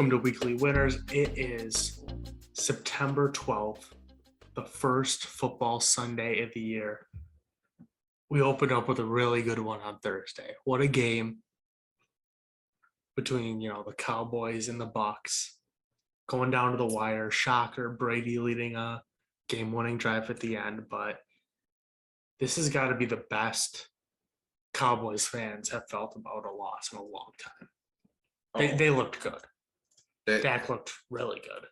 Welcome to Weekly Winners. It is September 12th, the first football Sunday of the year. We opened up with a really good one on Thursday. What a game between, the Cowboys and the Bucks. Going down to the wire, shocker, Brady leading a game-winning drive at the end, but this has got to be the best Cowboys fans have felt about a loss in a long time. They looked good. Dak looked really good.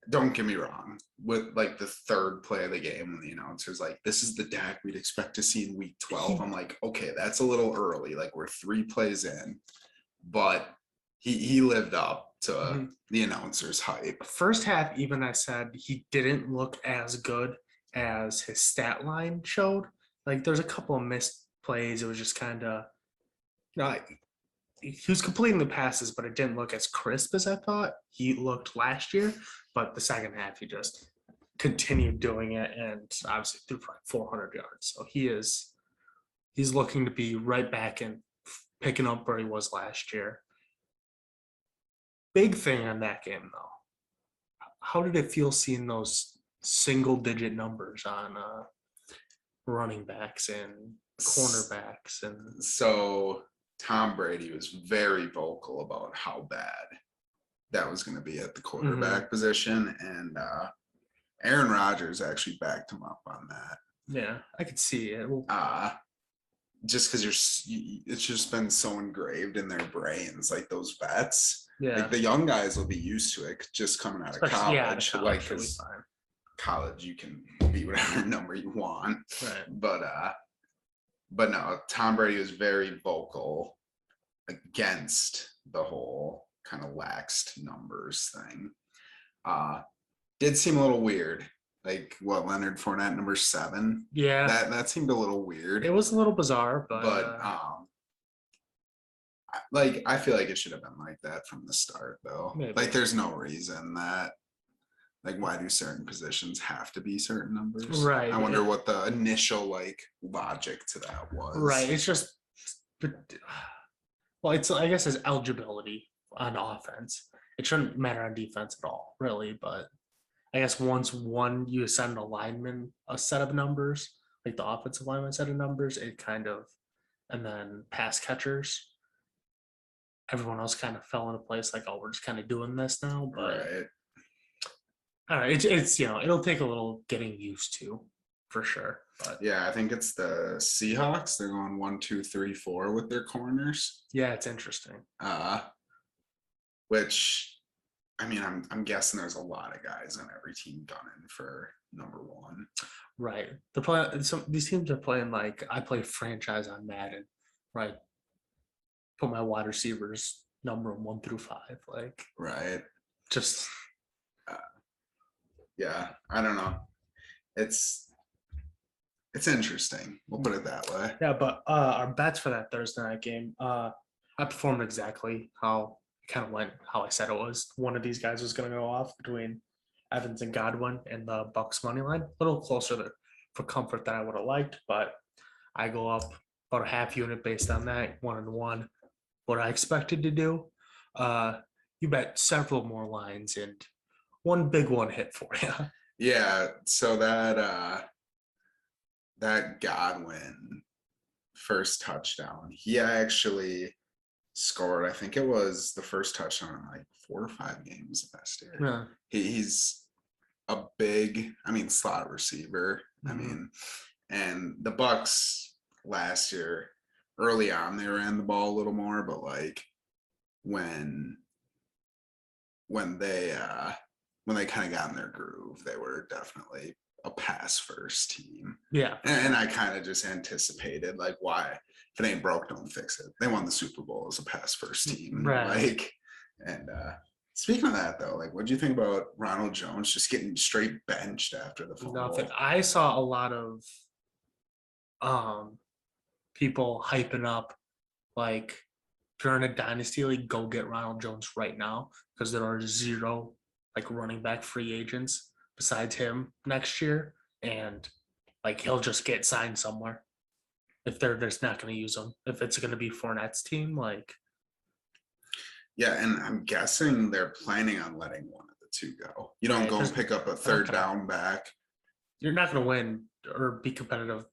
Don't get me wrong. With the third play of the game, when the announcer's like, "This is the Dak we'd expect to see in week 12." I'm like, okay, that's a little early. We're 3 plays in, but he lived up to the announcer's hype. First half, even I said he didn't look as good as his stat line showed. There's a couple of missed plays. It was just kind of, he was completing the passes, but it didn't look as crisp as I thought he looked last year. But the second half, he just continued doing it and obviously threw for 400 yards. So he's looking to be right back and picking up where he was last year. Big thing on that game, though. How did it feel seeing those single-digit numbers on running backs and cornerbacks? And so Tom Brady was very vocal about how bad that was going to be at the quarterback position, and Aaron Rodgers actually backed him up on that. Yeah, I could see it. Just because it's just been so engraved in their brains, those vets. Yeah, the young guys will be used to it just coming out of college. Yeah, because college you can be whatever number you want. Right. But no, Tom Brady was very vocal against the whole kind of laxed numbers thing. Did seem a little weird. Leonard Fournette, number 7. Yeah, that seemed a little weird. It was a little bizarre, but I feel like it should have been like that from the start, though. Maybe. There's no reason that. Why do certain positions have to be certain numbers? Right. I wonder what the initial logic to that was. Right. It's just, I guess it's eligibility on offense. It shouldn't matter on defense at all, really. But I guess once you assign a lineman a set of numbers, the offensive lineman set of numbers, it kind of, and then pass catchers, everyone else kind of fell into place. We're just kind of doing this now. But right. I don't know, it's it'll take a little getting used to, for sure. But yeah, I think it's the Seahawks. They're going 1, 2, 3, 4 with their corners. Yeah, it's interesting. Which, I'm guessing there's a lot of guys on every team gunning for number 1. Right. These teams are playing I play franchise on Madden. Right. Put my wide receivers number 1 through 5. Right. Just. Yeah, I don't know. It's interesting. We'll put it that way. Yeah, but our bets for that Thursday night game, I performed exactly how I said it was. One of these guys was going to go off between Evans and Godwin and the Bucks money line. A little closer for comfort than I would have liked, but I go up about a half unit based on that, 1-1. What I expected to do. You bet several more lines and one big one hit for you. Yeah, so that Godwin first touchdown, he actually scored, I think it was the first touchdown in 4 or 5 games last year. Yeah. He's a big, slot receiver. And the Bucks last year, early on, they ran the ball a little more, but when they kind of got in their groove, they were definitely a pass first team. Yeah. And I kind of just anticipated why, if it ain't broke, don't fix it. They won the Super Bowl as a pass first team. Right. And speaking of that though, what do you think about Ronald Jones just getting straight benched after the fumble? Nothing. I saw a lot of people hyping up if you're in a dynasty league, go get Ronald Jones right now because there are 0 running back free agents besides him next year, and he'll just get signed somewhere if they're just not going to use him. If it's going to be Fournette's team, Yeah, and I'm guessing they're planning on letting one of the two go. You don't Right, go and there's pick up a third gonna- down back. You're not going to win or be competitive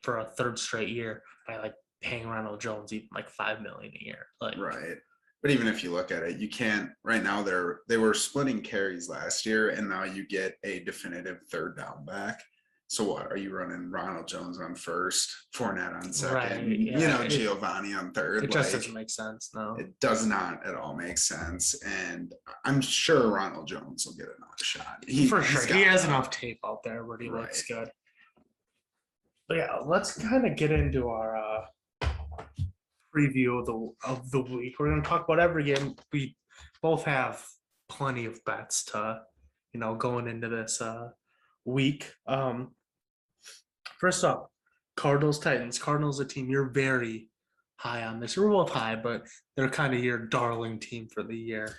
for a third straight year by like paying Ronald Jones even like $5 million a year. Like, Right. But even if you look at it, you can't right now they were splitting carries last year, and now you get a definitive third down back. So what are you running Ronald Jones on first, Fournette on second, Right, yeah, Giovanni on third? it just doesn't make sense. No, It does not at all make sense. And I'm sure Ronald Jones will get another shot. for sure. He has enough. enough tape out there where he looks Right. good. But yeah, let's kind of get into our preview of the week. We're going to talk about every game. We both have plenty of bets to, going into this week. First up, Cardinals Titans. Cardinals, a team you're very high on this. We're both high, but they're kind of your darling team for the year.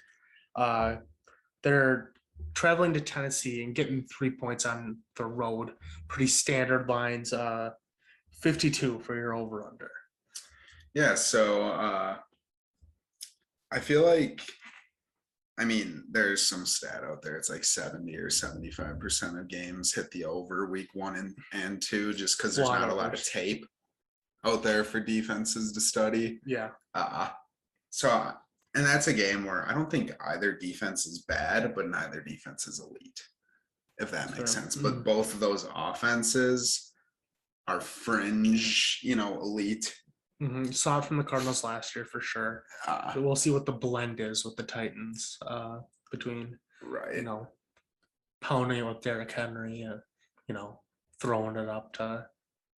They're traveling to Tennessee and getting 3 points on the road. Pretty standard lines. 52 for your over under. Yeah, so I feel like, there's some stat out there. It's like 70 or 75% of games hit the over week 1 and 2, just because there's not a lot of tape out there for defenses to study. Yeah. So, and that's a game where I don't think either defense is bad, but neither defense is elite, if that makes sense. But both of those offenses are fringe, elite. Saw it from the Cardinals last year for sure. We'll see what the blend is with the Titans between, right, pounding it with Derrick Henry and, throwing it up to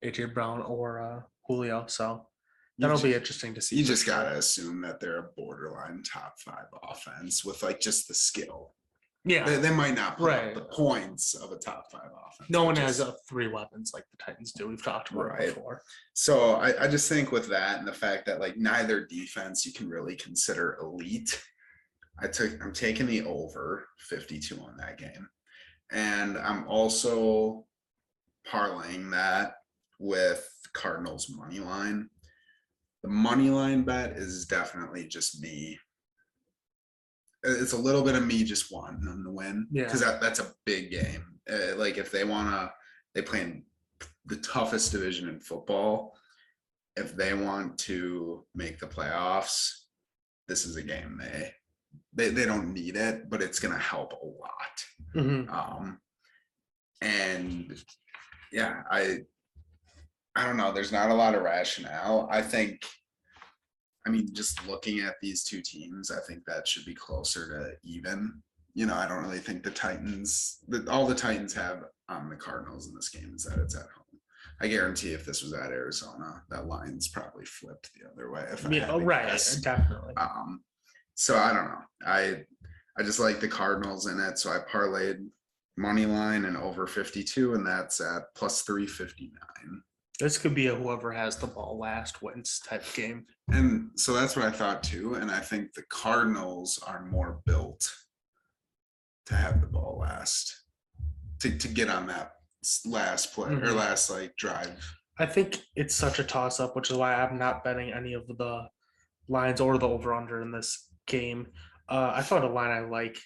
AJ Brown or Julio. So that'll be interesting to see. You just got to assume that they're a borderline top 5 offense with like just the skill. Yeah, they might not put up the points of a top 5 offense. No one has 3 weapons like the Titans do. We've talked about it before. So I just think with that and the fact that like neither defense you can really consider elite, I'm taking the over 52 on that game, and I'm also parlaying that with Cardinals money line. The money line bet is definitely just me. It's a little bit of me just wanting them to win, because that's a big game. Like if they play in the toughest division in football. If they want to make the playoffs, this is a game they don't need it, but it's going to help a lot. And yeah, I don't know. There's not a lot of rationale. Just looking at these two teams, I think that should be closer to even. I don't really think all the Titans have on the Cardinals in this game is that it's at home. I guarantee if this was at Arizona, that line's probably flipped the other way. Definitely. So I don't know. I just like the Cardinals in it, so I parlayed money line and over 52, and that's at plus 359. This could be a whoever has the ball last wins type game. And so that's what I thought too. And I think the Cardinals are more built to have the ball last, to get on that last play or last drive. I think it's such a toss up, which is why I'm not betting any of the lines or the over under in this game. I found a line I like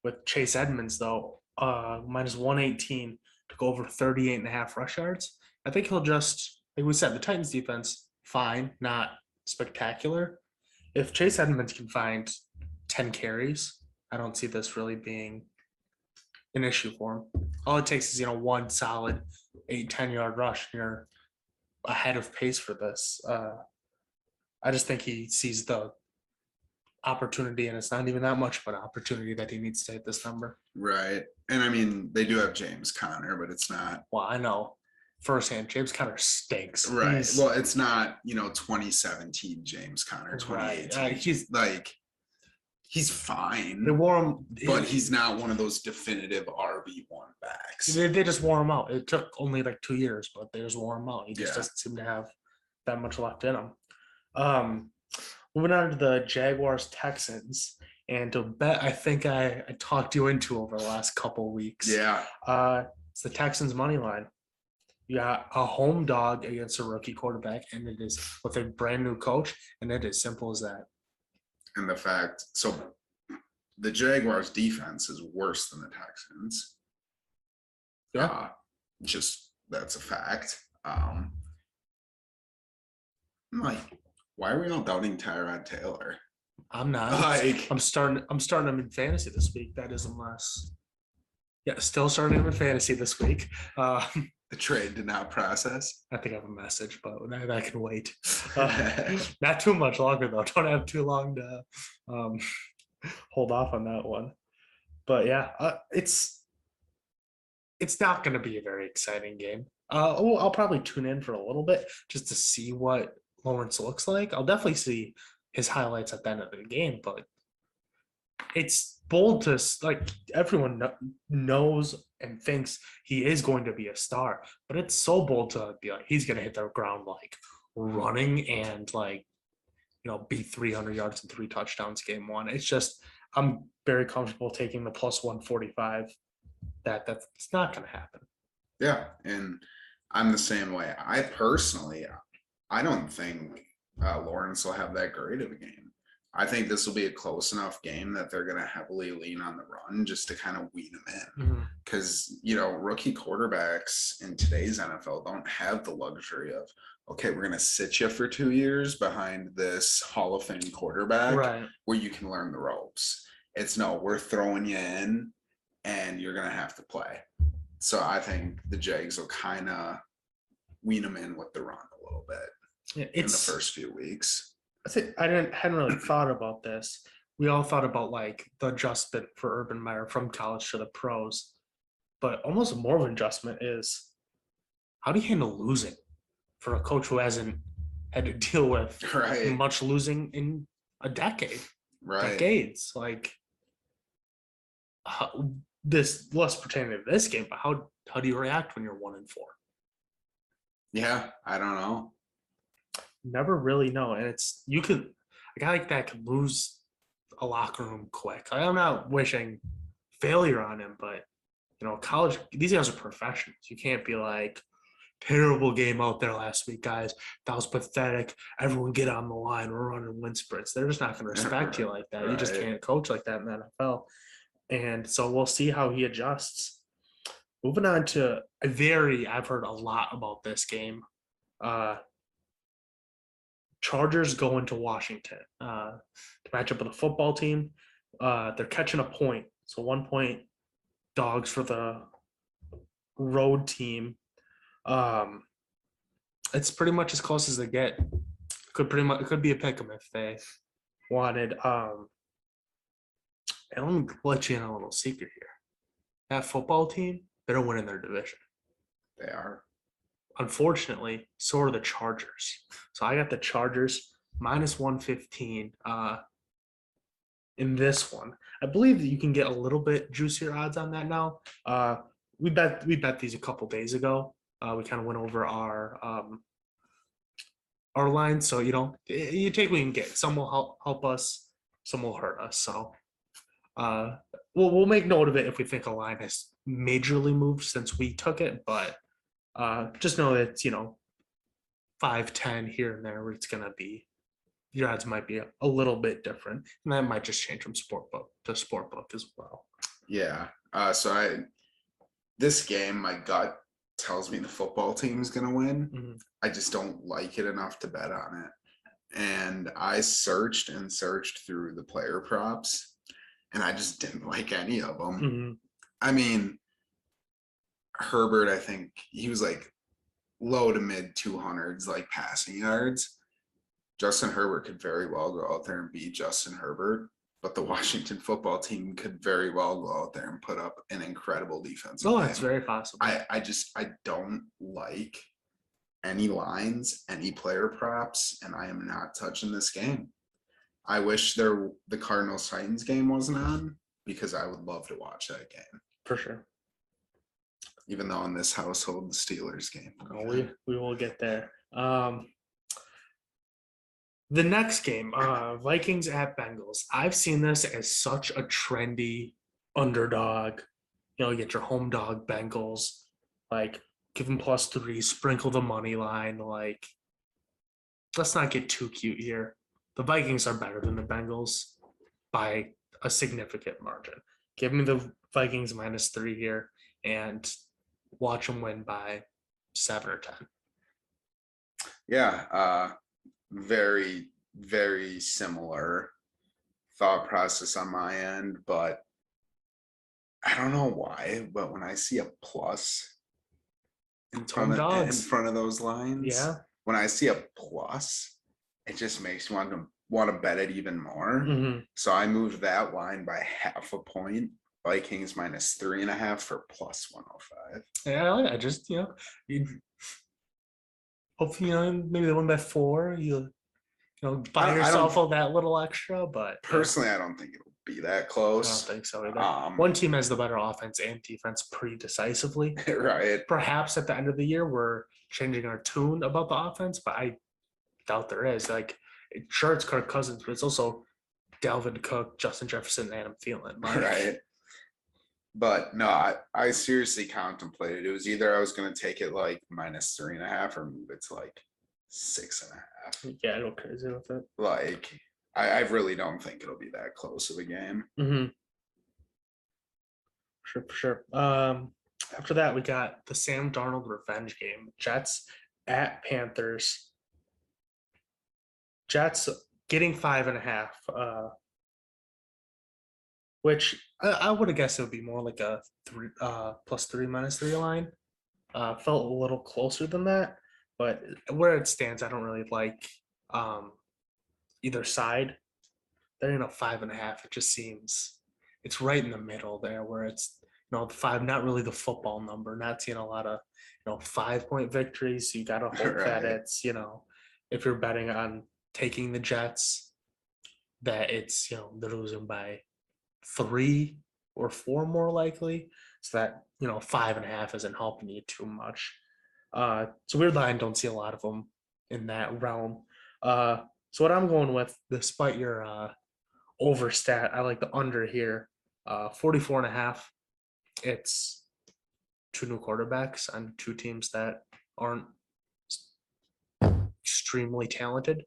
with Chase Edmonds though, minus 118 to go over 38.5 rush yards. I think he'll just, like we said, the Titans defense, fine, not spectacular. If Chase Edmonds can find 10 carries, I don't see this really being an issue for him. All it takes is, one solid 8-10 yard rush, and you're ahead of pace for this. I just think he sees the opportunity, and it's not even that much of an opportunity that he needs to hit this number. Right. And they do have James Conner, but it's not. Well, I know firsthand, James Conner stinks. Right. It's not, 2017 James Conner, 2018. Right. He's fine. They wore him, but he's not one of those definitive RB1 backs. They just wore him out. It took only 2 years, but they just wore him out. He just doesn't seem to have that much left in him. Moving on to the Jaguars Texans, and to bet, I think I talked you into over the last couple of weeks. Yeah. It's the Texans money line. You got a home dog against a rookie quarterback, and it is with a brand new coach, and it is simple as that. And the fact, so the Jaguars defense is worse than the Texans. Yeah. Just that's a fact. I'm like, why are we all doubting Tyrod Taylor? I'm not. Like, I'm starting him in fantasy this week. That is unless. Yeah, still starting him in fantasy this week. the trade did not process. I think I have a message, but that can wait. Not too much longer though. Don't have too long to hold off on that one. But yeah, it's not going to be a very exciting game. I'll probably tune in for a little bit just to see what Lawrence looks like. I'll definitely see his highlights at the end of the game, but it's bold to like everyone knows and thinks he is going to be a star, but it's so bold to be like he's going to hit the ground like running and like be 300 yards and 3 touchdowns game one. It's just I'm very comfortable taking the plus 145. That's not going to happen. Yeah, and I'm the same way. I don't think Lawrence will have that great of a game. I think this will be a close enough game that they're going to heavily lean on the run just to kind of weed them in. Because, rookie quarterbacks in today's NFL don't have the luxury of, okay, we're going to sit you for 2 years behind this Hall of Fame quarterback where you can learn the ropes. It's no, we're throwing you in and you're going to have to play. So I think the Jags will kind of wean them in with the run a little bit in the first few weeks. I hadn't really thought about this. We all thought about like the adjustment for Urban Meyer from college to the pros, but almost more of an adjustment is how do you handle losing for a coach who hasn't had to deal with much losing in a decades. Like this less pertaining to this game, but how do you react when you're 1-4? Yeah, I don't know. Never really know. And a guy like that could lose a locker room quick. I'm not wishing failure on him, but college, these guys are professionals. You can't be like, terrible game out there last week, guys. That was pathetic. Everyone get on the line. We're running wind sprints. They're just not going to respect you like that. You just can't coach like that in the NFL. And so we'll see how he adjusts. Moving on to I've heard a lot about this game. Chargers go into Washington to match up with a football team. They're catching a point. So 1 point dogs for the road team. It's pretty much as close as they get. It could be a pick 'em if they wanted. And let me let you in a little secret here. That football team, they're winning their division. They are. Unfortunately, so are the Chargers. So I got the Chargers minus 115 in this one. I believe that you can get a little bit juicier odds on that now. We bet these a couple days ago. We kind of went over our line. So you take what you can get. Some will help us, some will hurt us. So we'll make note of it if we think a line has majorly moved since we took it, but just know that it's 5-10 here and there where it's gonna be your odds might be a little bit different, and that might just change from sportbook to sportbook as well. Yeah. This game, my gut tells me the football team is gonna win. Mm-hmm. I just don't like it enough to bet on it. And I searched through the player props, and I just didn't like any of them. Mm-hmm. I mean, Herbert, I think he was like low to mid 200s, like passing yards. Justin Herbert could very well go out there and beat Justin Herbert, but the Washington football team could very well go out there and put up an incredible defense. Oh, it's very possible. I don't like any lines, any player props, and I am not touching this game. I wish the Cardinals Titans game wasn't on because I would love to watch that game. For sure. Even though in this household, the Steelers game. We will get there. The next game, Vikings at Bengals. I've seen this as such a trendy underdog. You get your home dog Bengals, like give them +3, sprinkle the money line. Like, let's not get too cute here. the Vikings are better than the Bengals by a significant margin. Give me the Vikings -3 here and watch them win by 7 or 10. Yeah, very, very similar thought process on my end, but I don't know why, but when I see a plus in It's home dogs. front of those lines, Yeah. when I see a plus, it just makes me want to bet it even more. Mm-hmm. So I moved that line by half a point. Vikings -3.5 for +105. Yeah, I just, you hopefully, maybe they win by 4. You buy yourself all that little extra, but personally, I don't think it'll be that I don't close. think so either. One team has the better offense and defense pretty decisively. Right. Perhaps at the end of the year, we're changing our tune about the offense, but I doubt there is. Like, sure, it's Kirk Cousins, but it's also Dalvin Cook, Justin Jefferson, and Adam Thielen. Like, Right. But no, I seriously contemplated. It was either I was going to take it like -3.5 or move it to like 6.5. Yeah, I go crazy with it. Like, I really don't think it'll be that close of a game. Mm-hmm. For sure. After that, we got the Sam Darnold revenge game. Jets at Panthers. Jets getting 5.5. Which I would have guessed it would be more like a +3 -3 line. Felt a little closer than that, but where it stands, I don't really like either side. They're 5.5. It just seems it's right in the middle there, where it's 5, not really the football number. Not seeing a lot of 5-point victories. So you got to hope that it's if you're betting on taking the Jets, that it's they're losing by 3 or 4 more likely, so that 5.5 isn't helping you too much. It's a weird line. Don't see a lot of them in that realm. So what I'm going with, despite your overstat, I like the under here. 44.5. It's 2 new quarterbacks on 2 teams that aren't extremely talented.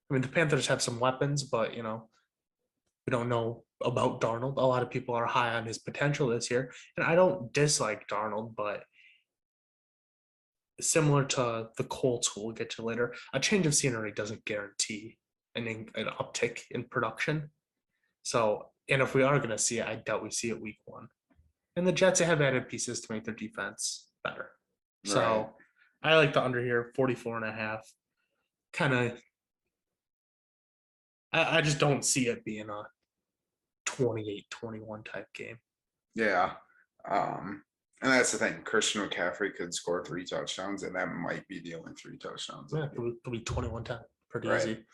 I mean, the Panthers have some weapons, but we don't know about Darnold. A lot of people are high on his potential this year, and I don't dislike Darnold, but similar to the Colts, who we'll get to later, a change of scenery doesn't guarantee an uptick in production. So, and if we are going to see it, I doubt we see it week 1. And the Jets have added pieces to make their defense better. So I like the under here, 44.5. Kind of, I just don't see it being a 28-21 type game. Yeah. And that's the thing. Christian McCaffrey could score 3 touchdowns, and that might be the only 3 touchdowns. Yeah, it'll be 21-10. Pretty easy.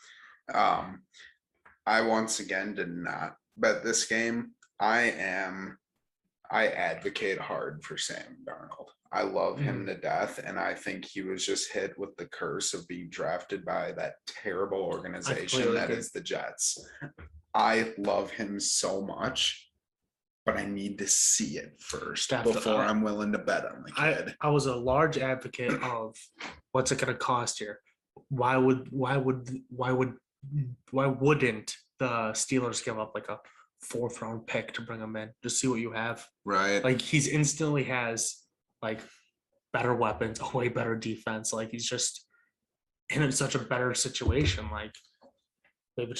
I once again did not bet this game. I advocate hard for Sam Darnold. I love him to death, and I think he was just hit with the curse of being drafted by that terrible organization that is the Jets. I love him so much, but I need to see it first before I'm willing to bet on the kid. I was a large advocate of what's it going to cost here. Why wouldn't the Steelers give up like a 4th round pick to bring him in? Just see what you have. Right. Like, he's instantly has like better weapons, a way better defense. Like, he's just in such a better situation. Like, maybe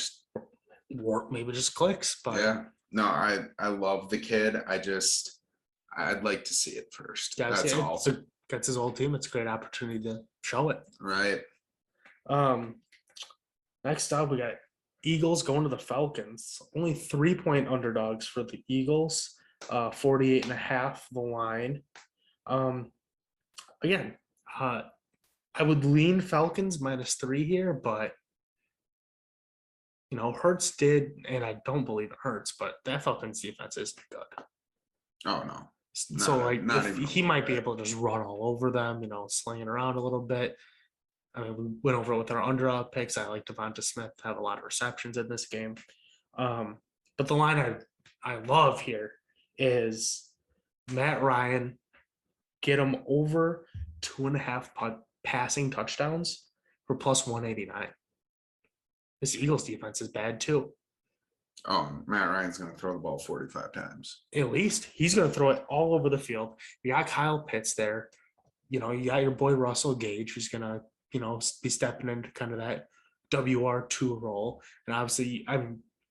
just clicks. But yeah, no, I love the kid. I'd like to see it first. Yeah, that's all. That's his old team. It's a great opportunity to show it. Right. Next up, we got Eagles going to the Falcons. Only 3-point underdogs for the Eagles. 48.5 the line. Again, I would lean Falcons -3 here, but Hurts did, and I don't believe it hurts, but that Falcons defense isn't good. Oh no. So he might be able to just run all over them, slinging around a little bit. I mean, we went over it with our underdog picks. I like Devonta Smith to have a lot of receptions in this game. But the line I love here is Matt Ryan, get him over 2.5 passing touchdowns for +189. This Eagles defense is bad too. Matt Ryan's going to throw the ball 45 times. At least he's going to throw it all over the field. You got Kyle Pitts there. You got your boy Russell Gage, who's going to, be stepping into kind of that WR2 role. And obviously,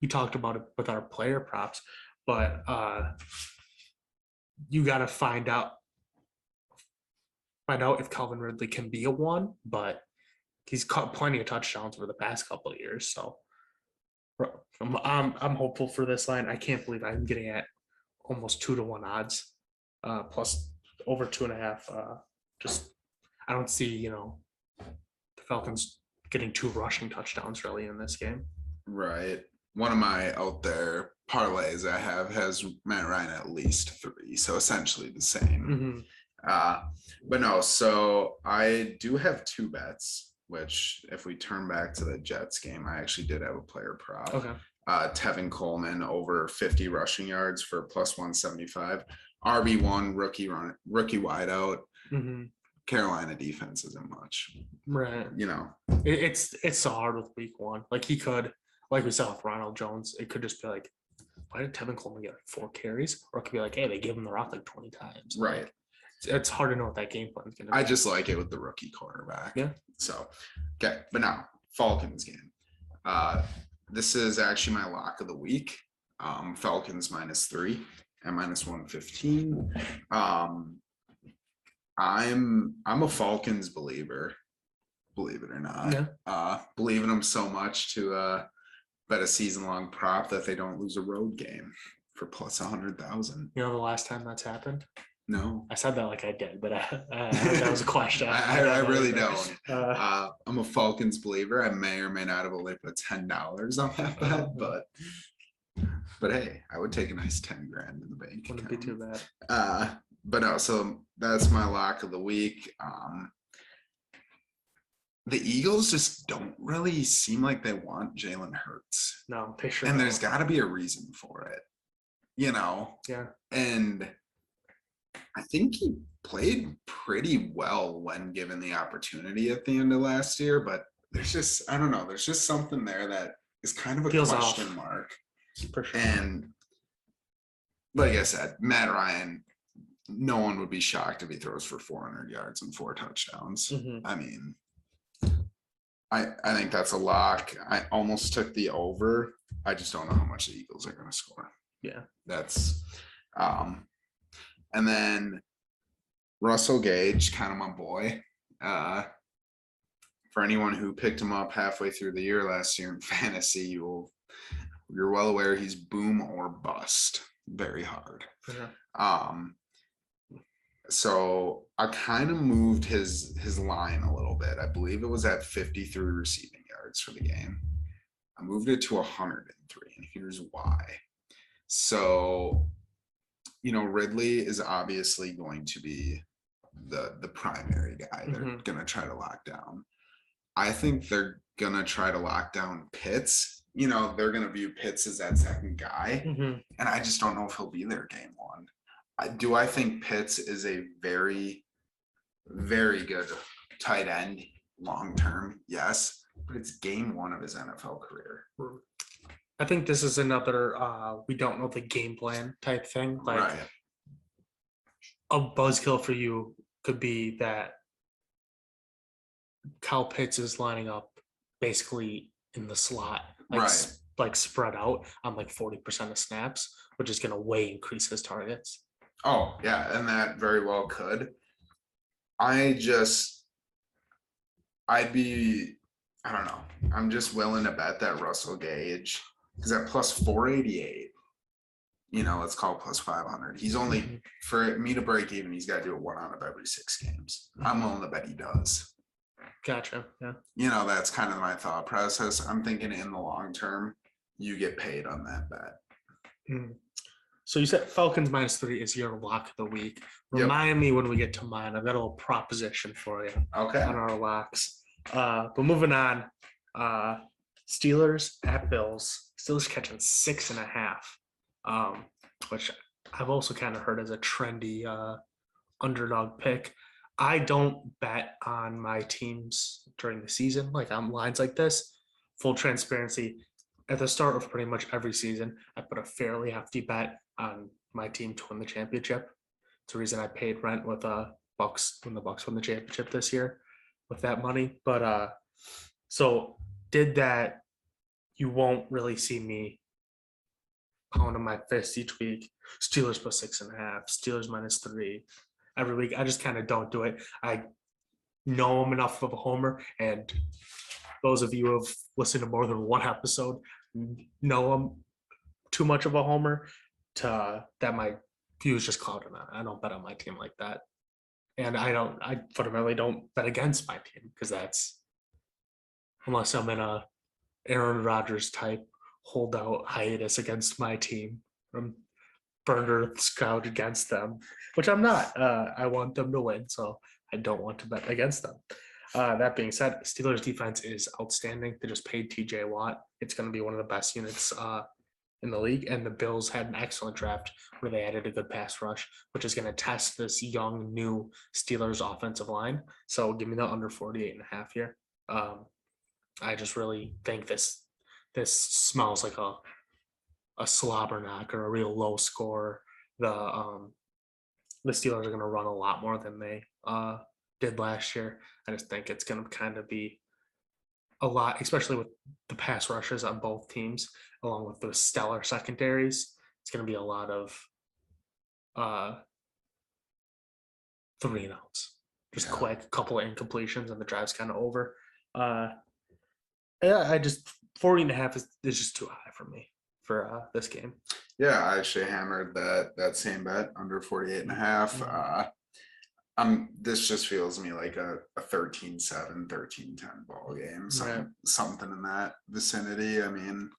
we talked about it with our player props, but you got to find out if Calvin Ridley can be a one, but he's caught plenty of touchdowns over the past couple of years. So I'm hopeful for this line. I can't believe I'm getting at almost 2-1 odds, plus over 2.5. I don't see, the Falcons getting 2 rushing touchdowns really in this game. Right. One of my out there parlays I have has Matt Ryan at least 3, so essentially the same. But no, so I do have 2 bets, which if we turn back to the Jets game, I actually did have a player prop. Okay. Tevin Coleman over 50 rushing yards for plus 175. RB1 rookie wideout. Carolina defense isn't much. Right. It's so hard with week 1. Like he could, like we saw with Ronald Jones, it could just be like, why did Tevin Coleman get 4 carries? Or it could be like, hey, they give him the rock like 20 times. Right. Like, it's hard to know what that game plan is going to be. I just like it with the rookie quarterback. Yeah. So, okay. But now, Falcons game. This is actually my lock of the week. Falcons -3 and -115. I'm a Falcons believer, believe it or not. Yeah. Believe in them so much to bet a season-long prop that they don't lose a road game for plus 100,000. The last time that's happened? No. I said that like I did, but that was a question. I really don't. I'm a Falcons believer. I may or may not have only put $10 on that bet, but hey, I would take a nice 10 grand in the bank. Wouldn't be too bad. But no, so that's my lock of the week. The Eagles just don't really seem like they want Jalen Hurts. No, they sure and don't. There's got to be a reason for it, Yeah. And I think he played pretty well when given the opportunity at the end of last year, but there's just, I don't know, there's just something there that is kind of a Feels question off. mark. For sure. And like I said, Matt Ryan, no one would be shocked if he throws for 400 yards and 4 touchdowns. I mean, I think that's a lock. I almost took the over. I just don't know how much the Eagles are going to score. Yeah. That's and then Russell Gage, kind of my boy. For anyone who picked him up halfway through the year last year in fantasy, you're well aware he's boom or bust very hard. Yeah. So I kind of moved his line a little bit. I believe it was at 53 receiving yards for the game. I moved it to 103, and here's why. So, Ridley is obviously going to be the primary guy they're going to try to lock down. I think they're going to try to lock down Pitts. They're going to view Pitts as that second guy, and I just don't know if he'll be there game 1. I think Pitts is a very, very good tight end long-term, yes, but it's game 1 of his NFL career. I think this is another we don't know the game plan type thing. Like Right. A buzzkill for you could be that Kyle Pitts is lining up basically in the slot, like spread out on like 40% of snaps, which is going to way increase his targets. Oh, yeah, and that very well could. I don't know. I'm just willing to bet that Russell Gage is at plus 488. Let's call it plus 500. He's only, for me to break even, he's got to do it 1 out of every 6 games. I'm willing to bet he does. Gotcha. Yeah. That's kind of my thought process. I'm thinking in the long term, you get paid on that bet. So you said Falcons -3 is your lock of the week. Remind me when we get to mine. I've got a little proposition for you. Okay. On our locks. But moving on, Steelers at Bills. Steelers catching 6.5, which I've also kind of heard as a trendy underdog pick. I don't bet on my teams during the season, like on lines like this. full transparency, at the start of pretty much every season, I put a fairly hefty bet on my team to win the championship. It's the reason I paid rent with Bucks when the Bucks won the championship this year with that money. But so did that. You won't really see me pounding my fist each week. Steelers plus 6.5, Steelers -3 every week. I just kind of don't do it. I know I'm enough of a homer, and those of you who have listened to more than one episode know I'm too much of a homer to that my views just clouded on. I don't bet on my team like that. And I fundamentally don't bet against my team because that's unless I'm in a Aaron Rodgers type holdout hiatus against my team from burned earth scout against them, which I'm not. I want them to win, so I don't want to bet against them. That being said, Steelers defense is outstanding. They just paid TJ Watt. It's going to be one of the best units in the league. And the Bills had an excellent draft where they added a good pass rush, which is going to test this young, new Steelers offensive line. So give me the under 48.5 here. I just really think this smells like a slobber knock or a real low score. The Steelers are going to run a lot more than they did last year. I just think it's going to kind of be a lot, especially with the pass rushes on both teams, along with the stellar secondaries. It's going to be a lot of 3 and outs, just quick, couple of incompletions, and the drive's kind of over. I just 40.5 is just too high for me for this game. Yeah, I actually hammered that same bet under 48.5. This just feels to me like a 13-7, 13-10 ball game, something in that vicinity. I mean,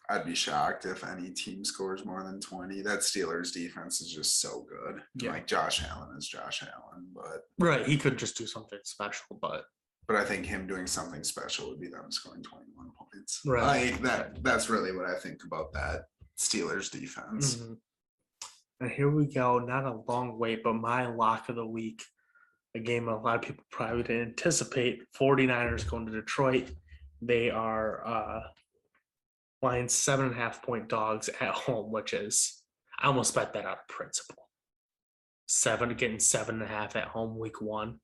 I'd be shocked if any team scores more than 20. That Steelers defense is just so good. Yeah. Like Josh Allen is Josh Allen, but right, he could just do something special, but I think him doing something special would be them scoring 21 points. Right. Like that's really what I think about that Steelers defense. Mm-hmm. And here we go. Not a long wait, but my lock of the week. A game a lot of people probably didn't anticipate. 49ers going to Detroit. They are Lions 7.5-point dogs at home, which is I almost bet that out of principle. Getting 7.5 at home week 1.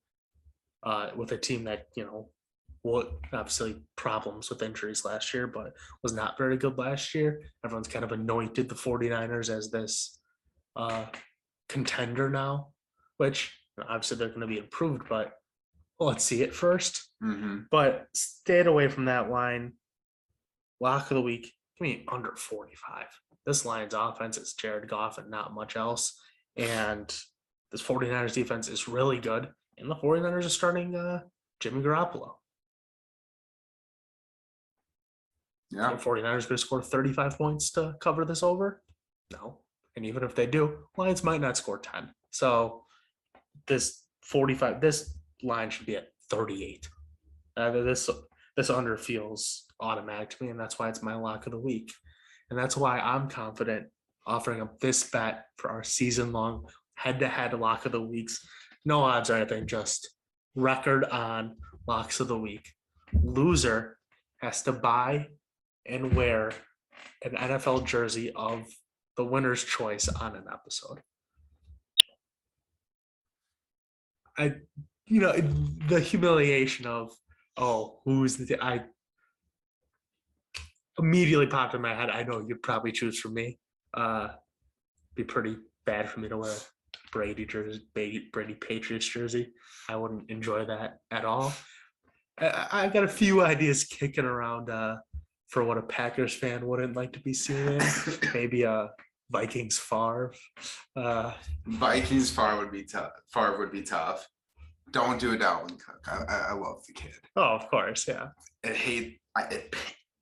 With a team that, what obviously problems with injuries last year, but was not very good last year. Everyone's kind of anointed the 49ers as this contender now, which obviously they're going to be improved, but let's see it first. Mm-hmm. But stayed away from that line. Lock of the week, give me under 45. This Lions offense is Jared Goff and not much else. And this 49ers defense is really good. And the 49ers are starting Jimmy Garoppolo. Yeah. The 49ers going to score 35 points to cover this over? No. And even if they do, Lions might not score 10. So this line should be at 38. This under feels automatic to me, and that's why it's my lock of the week. And that's why I'm confident offering up this bet for our season-long head-to-head lock of the weeks. No odds or anything, just record on locks of the week. Loser has to buy and wear an NFL jersey of the winner's choice on an episode. The humiliation of, I immediately popped in my head. I know you'd probably choose for me. Be pretty bad for me to wear Brady Patriots jersey. I wouldn't enjoy that at all. I got a few ideas kicking around for what a Packers fan wouldn't like to be seen in. Maybe a Vikings Favre. Vikings Favre would be tough. Don't do a Dalvin Cook. I love the kid. Oh, of course, yeah. It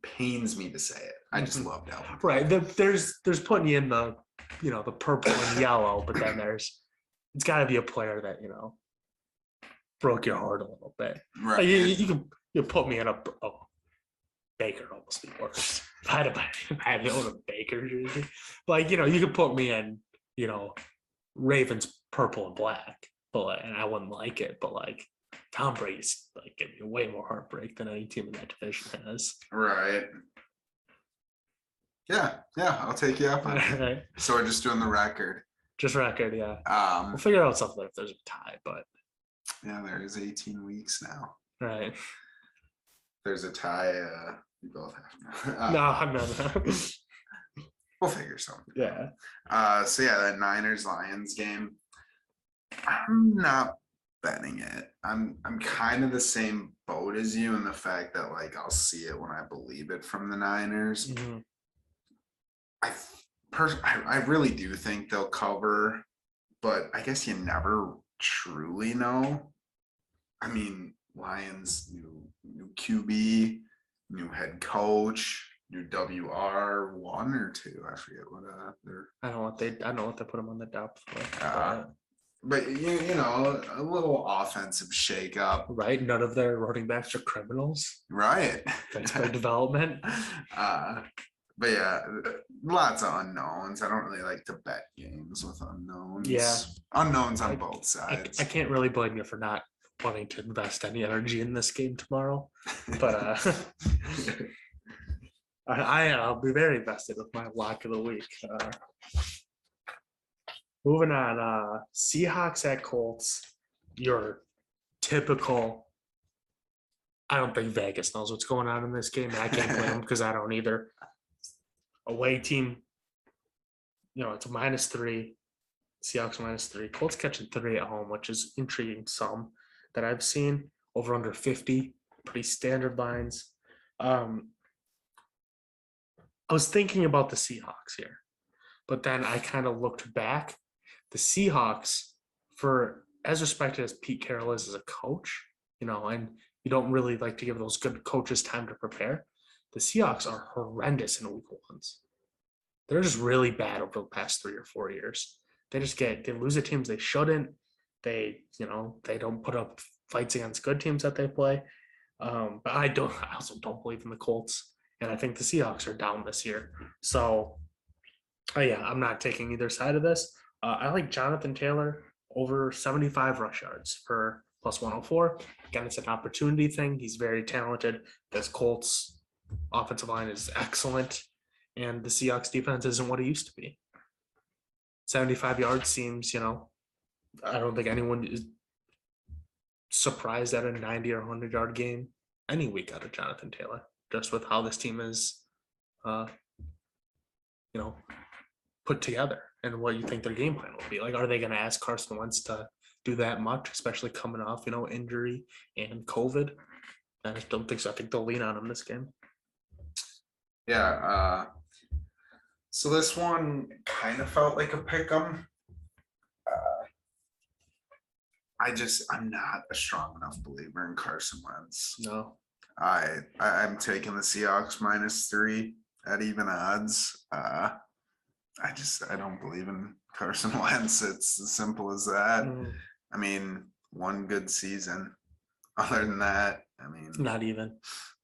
pains me to say it. I just love Dalvin Cook. Right. There's putting you in the the purple and yellow, but then it's got to be a player that broke your heart a little bit. Right. Like you put me in a Baker almost be worse. If I had to own a Baker jersey, you could put me in Ravens purple and black, and I wouldn't like it. But Tom Brady's like giving me way more heartbreak than any team in that division has. Right. Yeah, I'll take you up on it. Right. So we're just doing the record. Just record, yeah. We'll figure out something if there's a tie, but yeah, there is 18 weeks now. Right. There's a tie. We both have no. We'll figure something. Yeah. So yeah, that Niners-Lions game. I'm not betting it. I'm kind of the same boat as you in the fact that like I'll see it when I believe it from the Niners. Mm-hmm. I really do think they'll cover, but I guess you never truly know. I mean, Lions new QB, new head coach, new WR 1 or 2. I forget what they're. I don't know what they put them on the depth for. But you know, a little offensive shakeup. Right. None of their running backs are criminals. Right. That's great development. But yeah, lots of unknowns. I don't really like to bet games with unknowns. Yeah. Unknowns on both sides. I can't really blame you for not wanting to invest any energy in this game tomorrow. But I'll be very invested with my lock of the week. Moving on, Seahawks at Colts. Your typical. I don't think Vegas knows what's going on in this game. I can't blame them because I don't either. Away team, it's a -3. Seahawks -3. Colts catching 3 at home, which is intriguing. Some that I've seen over under 50, pretty standard lines. I was thinking about the Seahawks here, but then I kind of looked back. The Seahawks, for as respected as Pete Carroll is as a coach, and you don't really like to give those good coaches time to prepare. The Seahawks are horrendous in week ones. They're just really bad over the past 3 or 4 years. They lose to teams they shouldn't. They don't put up fights against good teams that they play. But I also don't believe in the Colts. And I think the Seahawks are down this year. So I'm not taking either side of this. I like Jonathan Taylor over 75 rush yards for +104. Again, it's an opportunity thing. He's very talented. This Colts offensive line is excellent, and the Seahawks defense isn't what it used to be. 75 yards seems, I don't think anyone is surprised at a 90 or 100-yard game any week out of Jonathan Taylor, just with how this team is, put together and what you think their game plan will be. Like, are they going to ask Carson Wentz to do that much, especially coming off, injury and COVID? I just don't think so. I think they'll lean on him this game. Yeah. So this one kind of felt like a pick 'em. I'm not a strong enough believer in Carson Wentz. No. I'm taking the Seahawks -3 at even odds. I don't believe in Carson Wentz. It's as simple as that. I mean, one good season. Other than that, not even.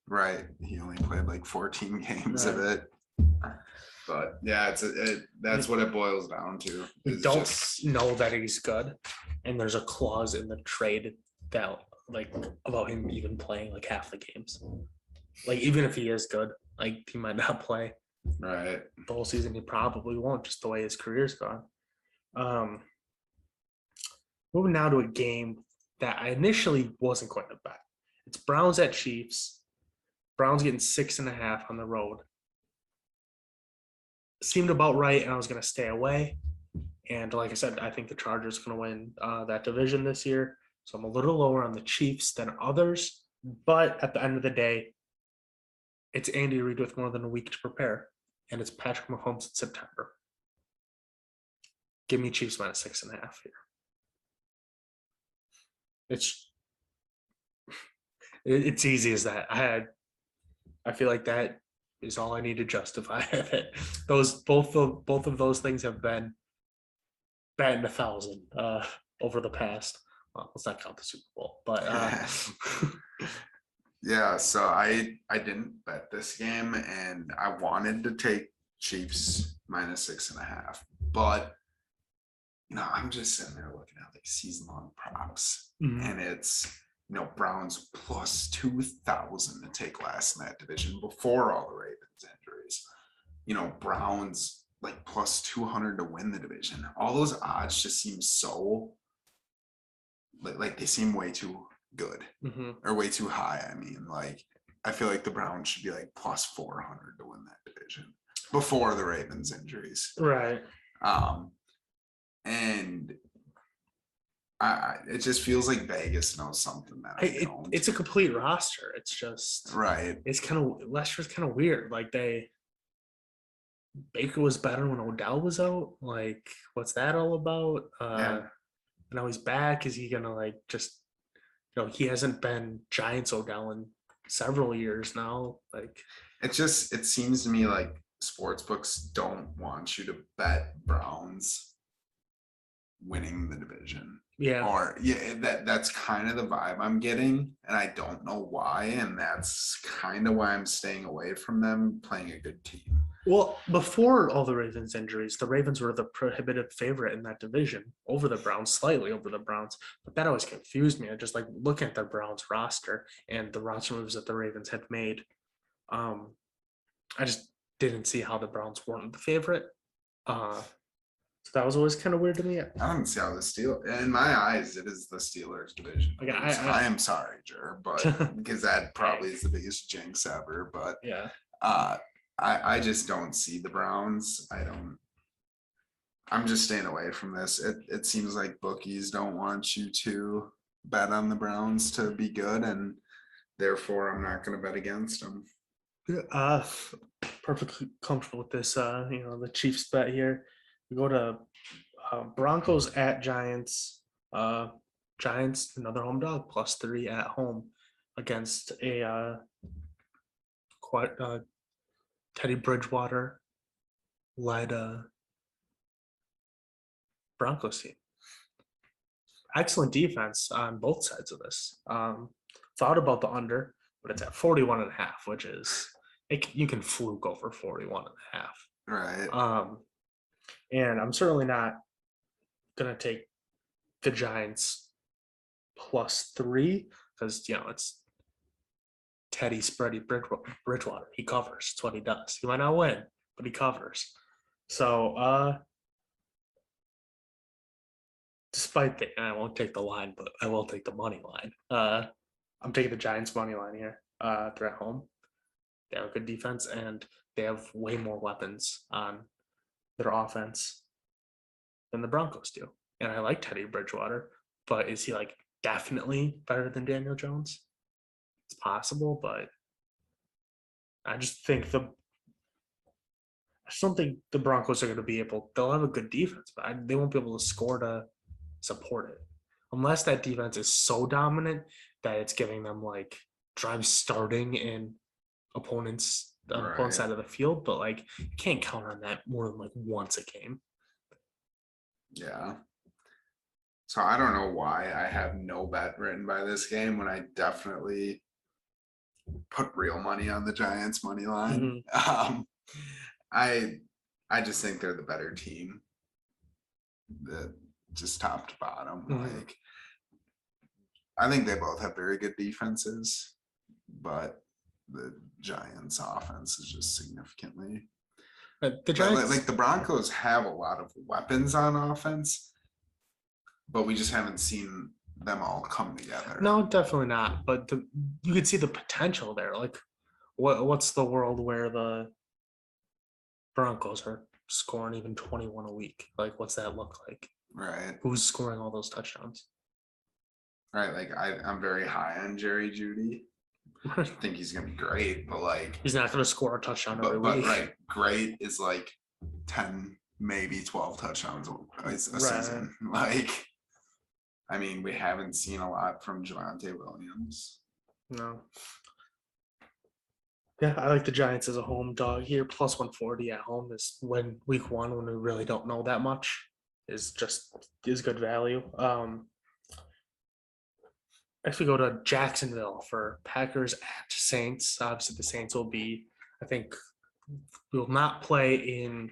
Right. He only played like 14 games of it. But yeah, that's what it boils down to. We don't know that he's good. And there's a clause in the trade that about him even playing like half the games. Like, even if he is good, like, he might not play. Right. The whole season. He probably won't, just the way his career's gone. Moving now to a game that I initially wasn't going to bet. It's Browns at Chiefs. Browns getting 6.5 on the road. Seemed about right, and I was going to stay away. And like I said, I think the Chargers are going to win that division this year. So I'm a little lower on the Chiefs than others. But at the end of the day, it's Andy Reid with more than a week to prepare. And it's Patrick Mahomes in September. Give me Chiefs -6.5 here. It's easy as that. I feel like that is all I need to justify it. Both of those things have been batting 1,000 over the past. Well, let's not count the Super Bowl, but yeah. So I didn't bet this game, and I wanted to take Chiefs -6.5, but I'm just sitting there looking at like season-long props, and it's Browns plus 2,000 to take last in that division before all the Ravens injuries. Browns like plus 200 to win the division. All those odds just seem so like they seem way too good or way too high. I mean, like I feel like the Browns should be like plus 400 to win that division before the Ravens injuries. Right. And it just feels like Vegas knows something that I don't. It's a complete roster. It's just right. It's kind of last year's kind of weird. Like Baker was better when Odell was out. Like, what's that all about? Yeah. Now he's back. Is he gonna like just he hasn't been Giants Odell in several years now. Like it seems to me like sports books don't want you to bet Browns winning the division. Yeah. Or that's kind of the vibe I'm getting, and I don't know why, and that's kind of why I'm staying away from them playing a good team. Well, before all the Ravens injuries, the Ravens were the prohibitive favorite in that division over the Browns, slightly over the Browns. But that always confused me. I just like looking at the Browns roster and the roster moves that the Ravens had made. I just didn't see how the Browns weren't the favorite. So that was always kind of weird to me. I don't see how the Steelers, in my eyes, it is the Steelers division. Like, I am sorry, Jere, but because that probably is the biggest jinx ever. But yeah, I just don't see the Browns. I'm just staying away from this. It seems like bookies don't want you to bet on the Browns to be good, and therefore I'm not going to bet against them. Perfectly comfortable with this. The Chiefs bet here. We go to Broncos at Giants. Giants, another home dog, +3 at home against a Teddy Bridgewater led Broncos team. Excellent defense on both sides of this. Thought about the under, but it's at 41.5, which is you can fluke over 41.5. Right. And I'm certainly not gonna take the Giants +3 because it's Teddy Spready Bridgewater. He covers. That's what he does. He might not win, but he covers. So despite I won't take the line, but I will take the money line. I'm taking the Giants money line here. They're at home. They have a good defense and they have way more weapons on their offense than the Broncos do. And I like Teddy Bridgewater, but is he like definitely better than Daniel Jones? It's possible, but I just don't think the Broncos are going to be able. They'll have a good defense, but they won't be able to score to support it unless that defense is so dominant that it's giving them like drives starting in opponents on the opponent side of the field. But like you can't count on that more than like once a game. Yeah. So I don't know why I have no bet written by this game when I definitely put real money on the Giants money line. I just think they're the better team. Just top to bottom. Like I think they both have very good defenses, but the Giants offense is just significantly the Giants, like the Broncos have a lot of weapons on offense, but we just haven't seen them all come together. No, definitely not. But you could see the potential there. Like, what's the world where the Broncos are scoring even 21 a week? Like, what's that look like? Right. Who's scoring all those touchdowns? Right. Like I'm very high on Jerry Jeudy. I think he's gonna be great, but like he's not gonna score a touchdown every week. Right, great is like 10, maybe 12 touchdowns a season. Like, I mean, we haven't seen a lot from Javonte Williams. No. Yeah, I like the Giants as a home dog here. +140 at home is week 1 when we really don't know that much is good value. If we go to Jacksonville for Packers at Saints, obviously the Saints I think will not play in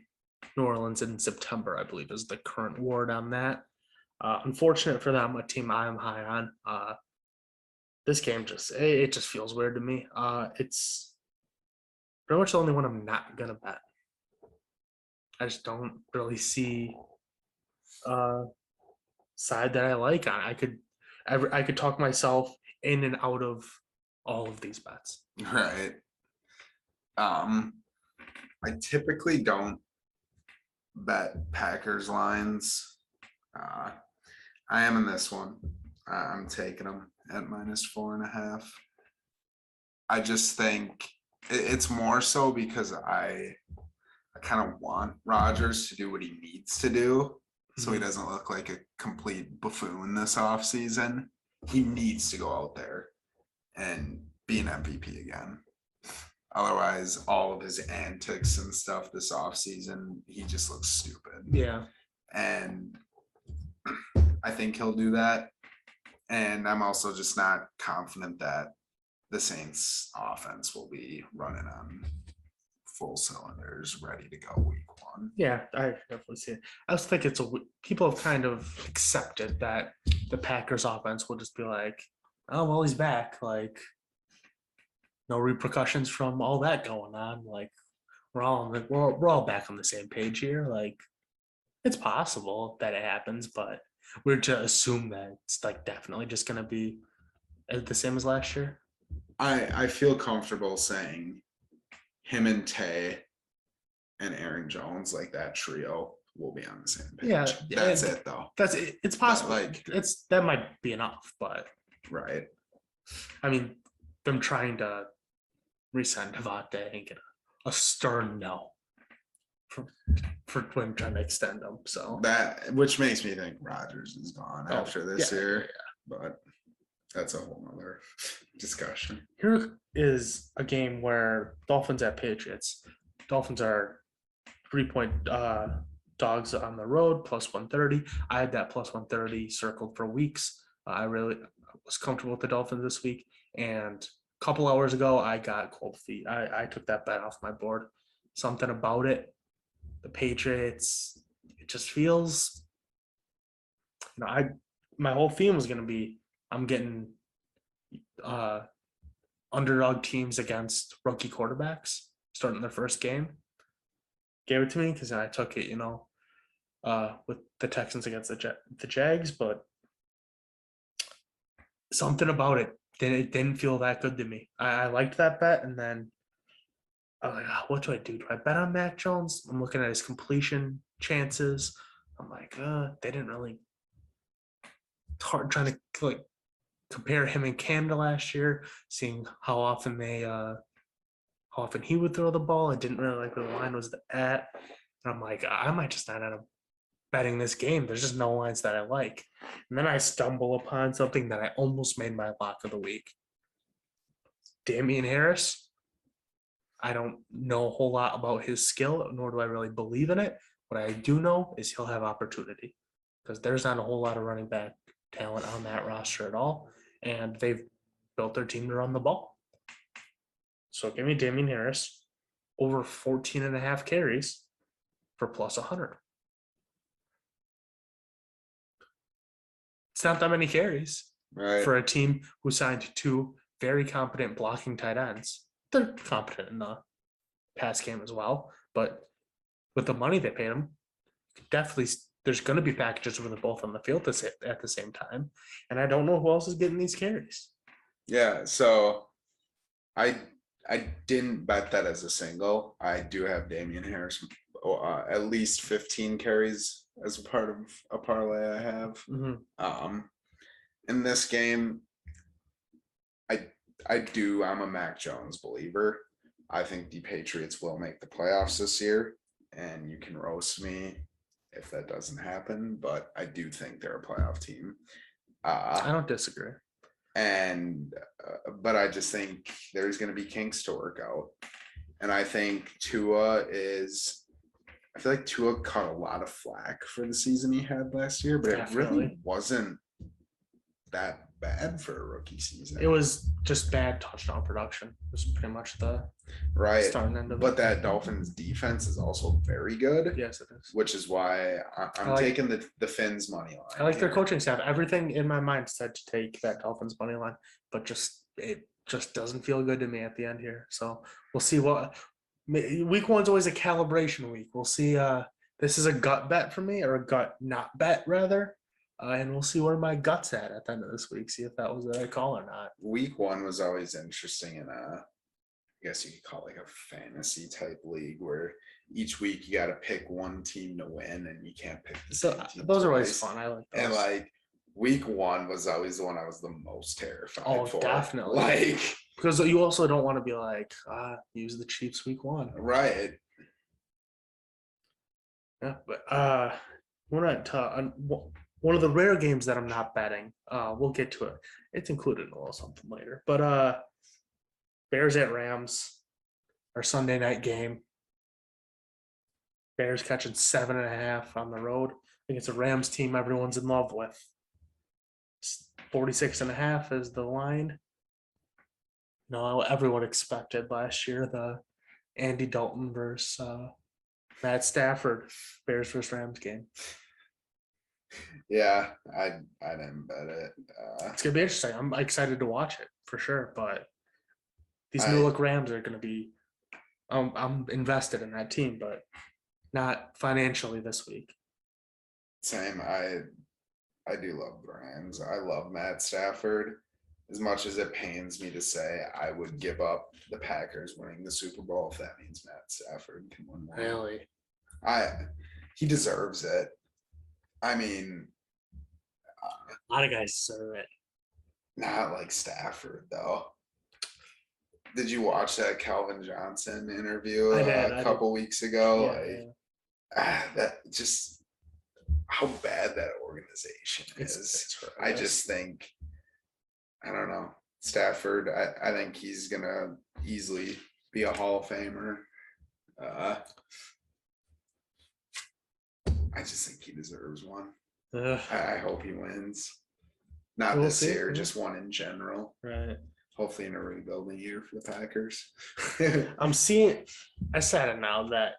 New Orleans in September, I believe is the current word on that. Unfortunate for them, a team I am high on. this game it just feels weird to me. It's pretty much the only one I'm not gonna bet. I just don't really see a side that I like on. I could talk myself in and out of all of these bets. Right. I typically don't bet Packers lines. I am in this one. I'm taking them at -4.5. I just think it's more so because I kind of want Rodgers to do what he needs to do so he doesn't look like a complete buffoon this offseason. He needs to go out there and be an MVP again. Otherwise, all of his antics and stuff this offseason, he just looks stupid. Yeah. And I think he'll do that. And I'm also just not confident that the Saints offense will be running on full cylinders, ready to go week 1. Yeah, I definitely see it. I also think people have kind of accepted that the Packers offense will just be like, oh, well, he's back. Like, no repercussions from all that going on. Like, we're all back on the same page here. Like, it's possible that it happens, but we're to assume that it's like definitely just going to be the same as last year. I feel comfortable saying him and Tay and Aaron Jones, like that trio, will be on the same page. Yeah, that's it though. That's it. It's possible. Like that might be enough, but right. I mean, them trying to resign Devontae and get a stern no for when trying to extend them. So that, which makes me think Rodgers is gone after this year, but that's a whole nother discussion. Here is a game where Dolphins at Patriots. Dolphins are 3-point dogs on the road, +130. I had that +130 circled for weeks. I really was comfortable with the Dolphins this week. And a couple hours ago, I got cold feet. I took that bet off my board. Something about it. The Patriots, it just feels, my whole theme was going to be, I'm getting underdog teams against rookie quarterbacks starting their first game. Gave it to me because I took it, with the Texans against the Jags, but something about it didn't feel that good to me. I liked that bet, and then I was like, what do I do? Do I bet on Mac Jones? I'm looking at his completion chances. I'm like, they didn't really. It's hard trying to like compare him and Cam to last year, seeing how often he would throw the ball. I didn't really like where the line was at. And I'm like, I might just not end up betting this game. There's just no lines that I like. And then I stumble upon something that I almost made my lock of the week. Damian Harris. I don't know a whole lot about his skill, nor do I really believe in it. What I do know is he'll have opportunity because there's not a whole lot of running back talent on that roster at all. And they've built their team to run the ball. So give me Damian Harris over 14.5 carries for +100. It's not that many carries for a team who signed 2 very competent blocking tight ends. They're competent in the pass game as well, but with the money they paid them, definitely there's going to be packages where they're both on the field at the same time. And I don't know who else is getting these carries. Yeah, so I didn't bet that as a single. I do have Damian Harris at least 15 carries as a part of a parlay I have. Mm-hmm. In this game, I'm a Mac Jones believer. I think the Patriots will make the playoffs this year, and you can roast me if that doesn't happen, but I do think they're a playoff team. I don't disagree. But I just think there's going to be kinks to work out. And I think I feel like Tua caught a lot of flack for the season he had last year, but it really wasn't that bad for a rookie season. It was just bad touchdown production. It was pretty much the right. starting end of But it. that Dolphins defense is also very good. Yes, it is. Which is why I'm taking the Finns money line. I like their coaching staff. Everything in my mind said to take that Dolphins money line, but it just doesn't feel good to me at the end here. So we'll see what week one's always a calibration week. We'll see. This is a gut bet for me, or a gut not bet rather. And we'll see where my gut's at the end of this week. See if that was the right call or not. Week one was always interesting in I guess you could call it like a fantasy type league where each week you got to pick one team to win and you can't pick the same team. Those are always fun. I like those. And like week one was always the one I was the most terrified for. Definitely. Like, because you also don't want to be like, use the Chiefs week one. Right. Yeah, but we're not one of the rare games that I'm not betting. We'll get to it. It's included in a little something later. But Bears at Rams, our Sunday night game. Bears catching 7.5 on the road against a Rams team everyone's in love with. 46.5 is the line. No, everyone expected last year the Andy Dalton versus Matt Stafford Bears versus Rams game. Yeah, I didn't bet it. It's gonna be interesting. I'm excited to watch it for sure, but these new look Rams are gonna be. I'm invested in that team, but not financially this week. Same. I do love the Rams. I love Matt Stafford. As much as it pains me to say, I would give up the Packers winning the Super Bowl if that means Matt Stafford can win one. Really? He deserves it. I mean, a lot of guys deserve it. Not like Stafford, though. Did you watch that Calvin Johnson interview a couple weeks ago? Yeah, that just how bad that organization is. It's I just think, I don't know, Stafford. I think he's gonna easily be a Hall of Famer. I just think he deserves one. I hope he wins. Not this year, just one in general. Right. Hopefully in a rebuilding year for the Packers. I'm seeing, I said it now that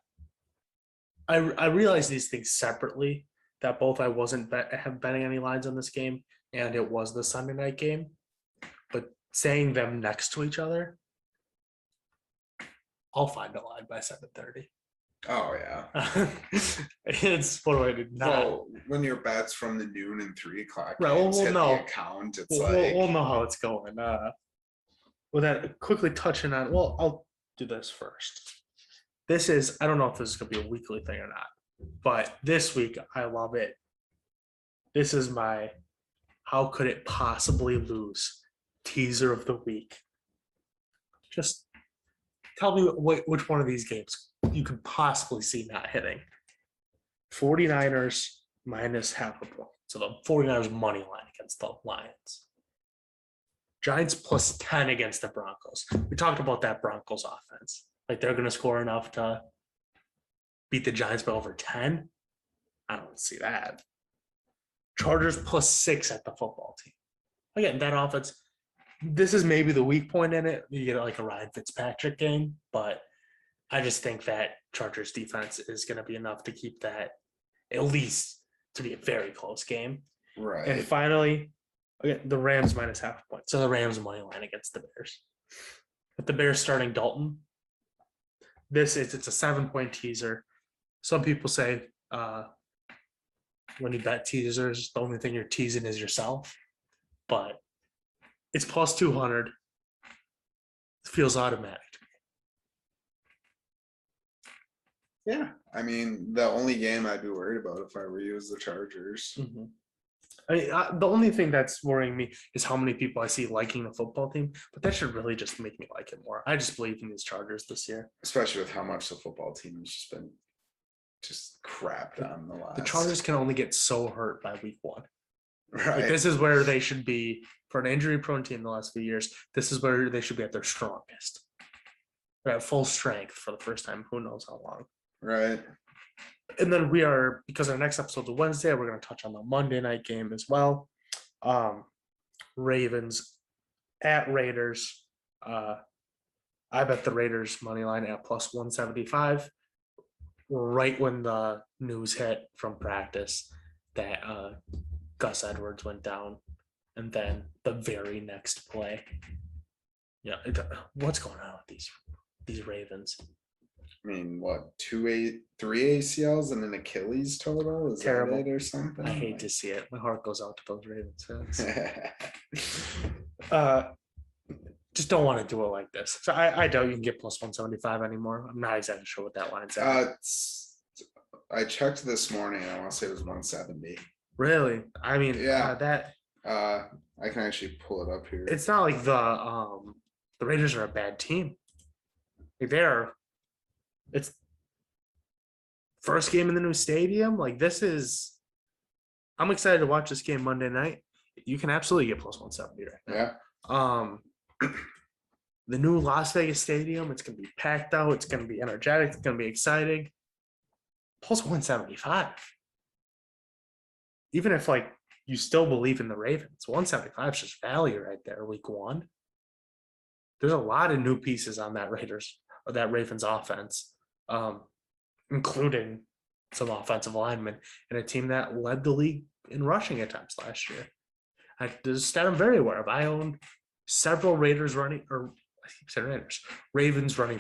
I realize these things separately, that both I wasn't betting any lines on this game and it was the Sunday night game, but saying them next to each other, I'll find a line by 7:30. Oh yeah. It's what do I do? So when your bets from the noon and 3 o'clock right, hit the account, it's we'll know how it's going. With that, quickly touching on, I'll do this first. This is, I don't know if this is gonna be a weekly thing or not, but this week I love it. This is my how could it possibly lose teaser of the week. Just tell me which one of these games you could possibly see not hitting. 49ers minus half a point. So the 49ers money line against the Lions. Giants plus 10 against the Broncos. We talked about that Broncos offense. Like they're going to score enough to beat the Giants by over 10. I don't see that. Chargers plus 6 at the football team. Again, that offense, this is maybe the weak point in it. You get like a Ryan Fitzpatrick game, but I just think that Chargers defense is going to be enough to keep that at least to be a very close game. Right. And finally, again, the Rams minus half a point. So the Rams money line against the Bears. With the Bears starting Dalton, it's a 7-point teaser. Some people say when you bet teasers, the only thing you're teasing is yourself. But it's plus 200. It feels automatic. Yeah, I mean, the only game I'd be worried about if I were you is the Chargers. Mm-hmm. I mean, the only thing that's worrying me is how many people I see liking the football team, but that should really just make me like it more. I just believe in these Chargers this year. Especially with how much the football team has just been crapped on the last. The Chargers can only get so hurt by week 1. Right. Like, this is where they should be for an injury-prone team the last few years. This is where they should be at their strongest. They're at full strength for the first time. Who knows how long. Right. And then because our next episode's a Wednesday, we're going to touch on the Monday night game as well. Ravens at Raiders. I bet the Raiders money line at plus 175. Right when the news hit from practice that Gus Edwards went down, and then the very next play. Yeah, what's going on with these Ravens? I mean, what, three ACLs and an Achilles total? Is Terrible. that it or something? I hate to see it. My heart goes out to those Ravens fans. Just don't want to do it like this. So I doubt you can get plus 175 anymore. I'm not exactly sure what that line's at. I checked this morning. I want to say it was 170. Really? I mean, Yeah. That I can actually pull it up here. it's not like the Raiders are a bad team. Like it's first game in the new stadium. Like I'm excited to watch this game Monday night. You can absolutely get plus 170 right now. Yeah. The new Las Vegas stadium, it's gonna be packed out, it's gonna be energetic, it's gonna be exciting. Plus 175. Even if like you still believe in the Ravens, 175 is just value right there, week one. There's a lot of new pieces on that Ravens offense, including some offensive linemen and a team that led the league in rushing attempts last year. There's a stat I'm very aware of. I own several Ravens running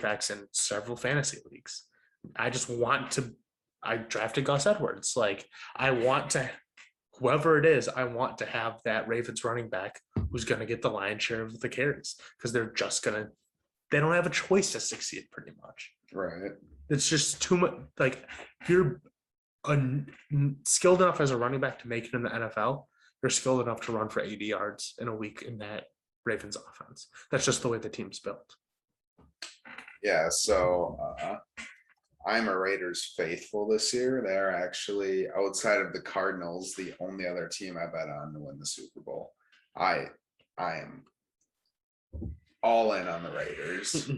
backs in several fantasy leagues. I drafted Gus Edwards. Like whoever it is, I want to have that Ravens running back who's going to get the lion's share of the carries because they don't have a choice to succeed pretty much. Right. It's just too much. Like if you're skilled enough as a running back to make it in the NFL, you're skilled enough to run for 80 yards in a week in that Ravens offense. That's just the way the team's built. Yeah, so I'm a Raiders faithful this year. They're actually, outside of the Cardinals, the only other team I bet on to win the Super Bowl. I am all in on the Raiders.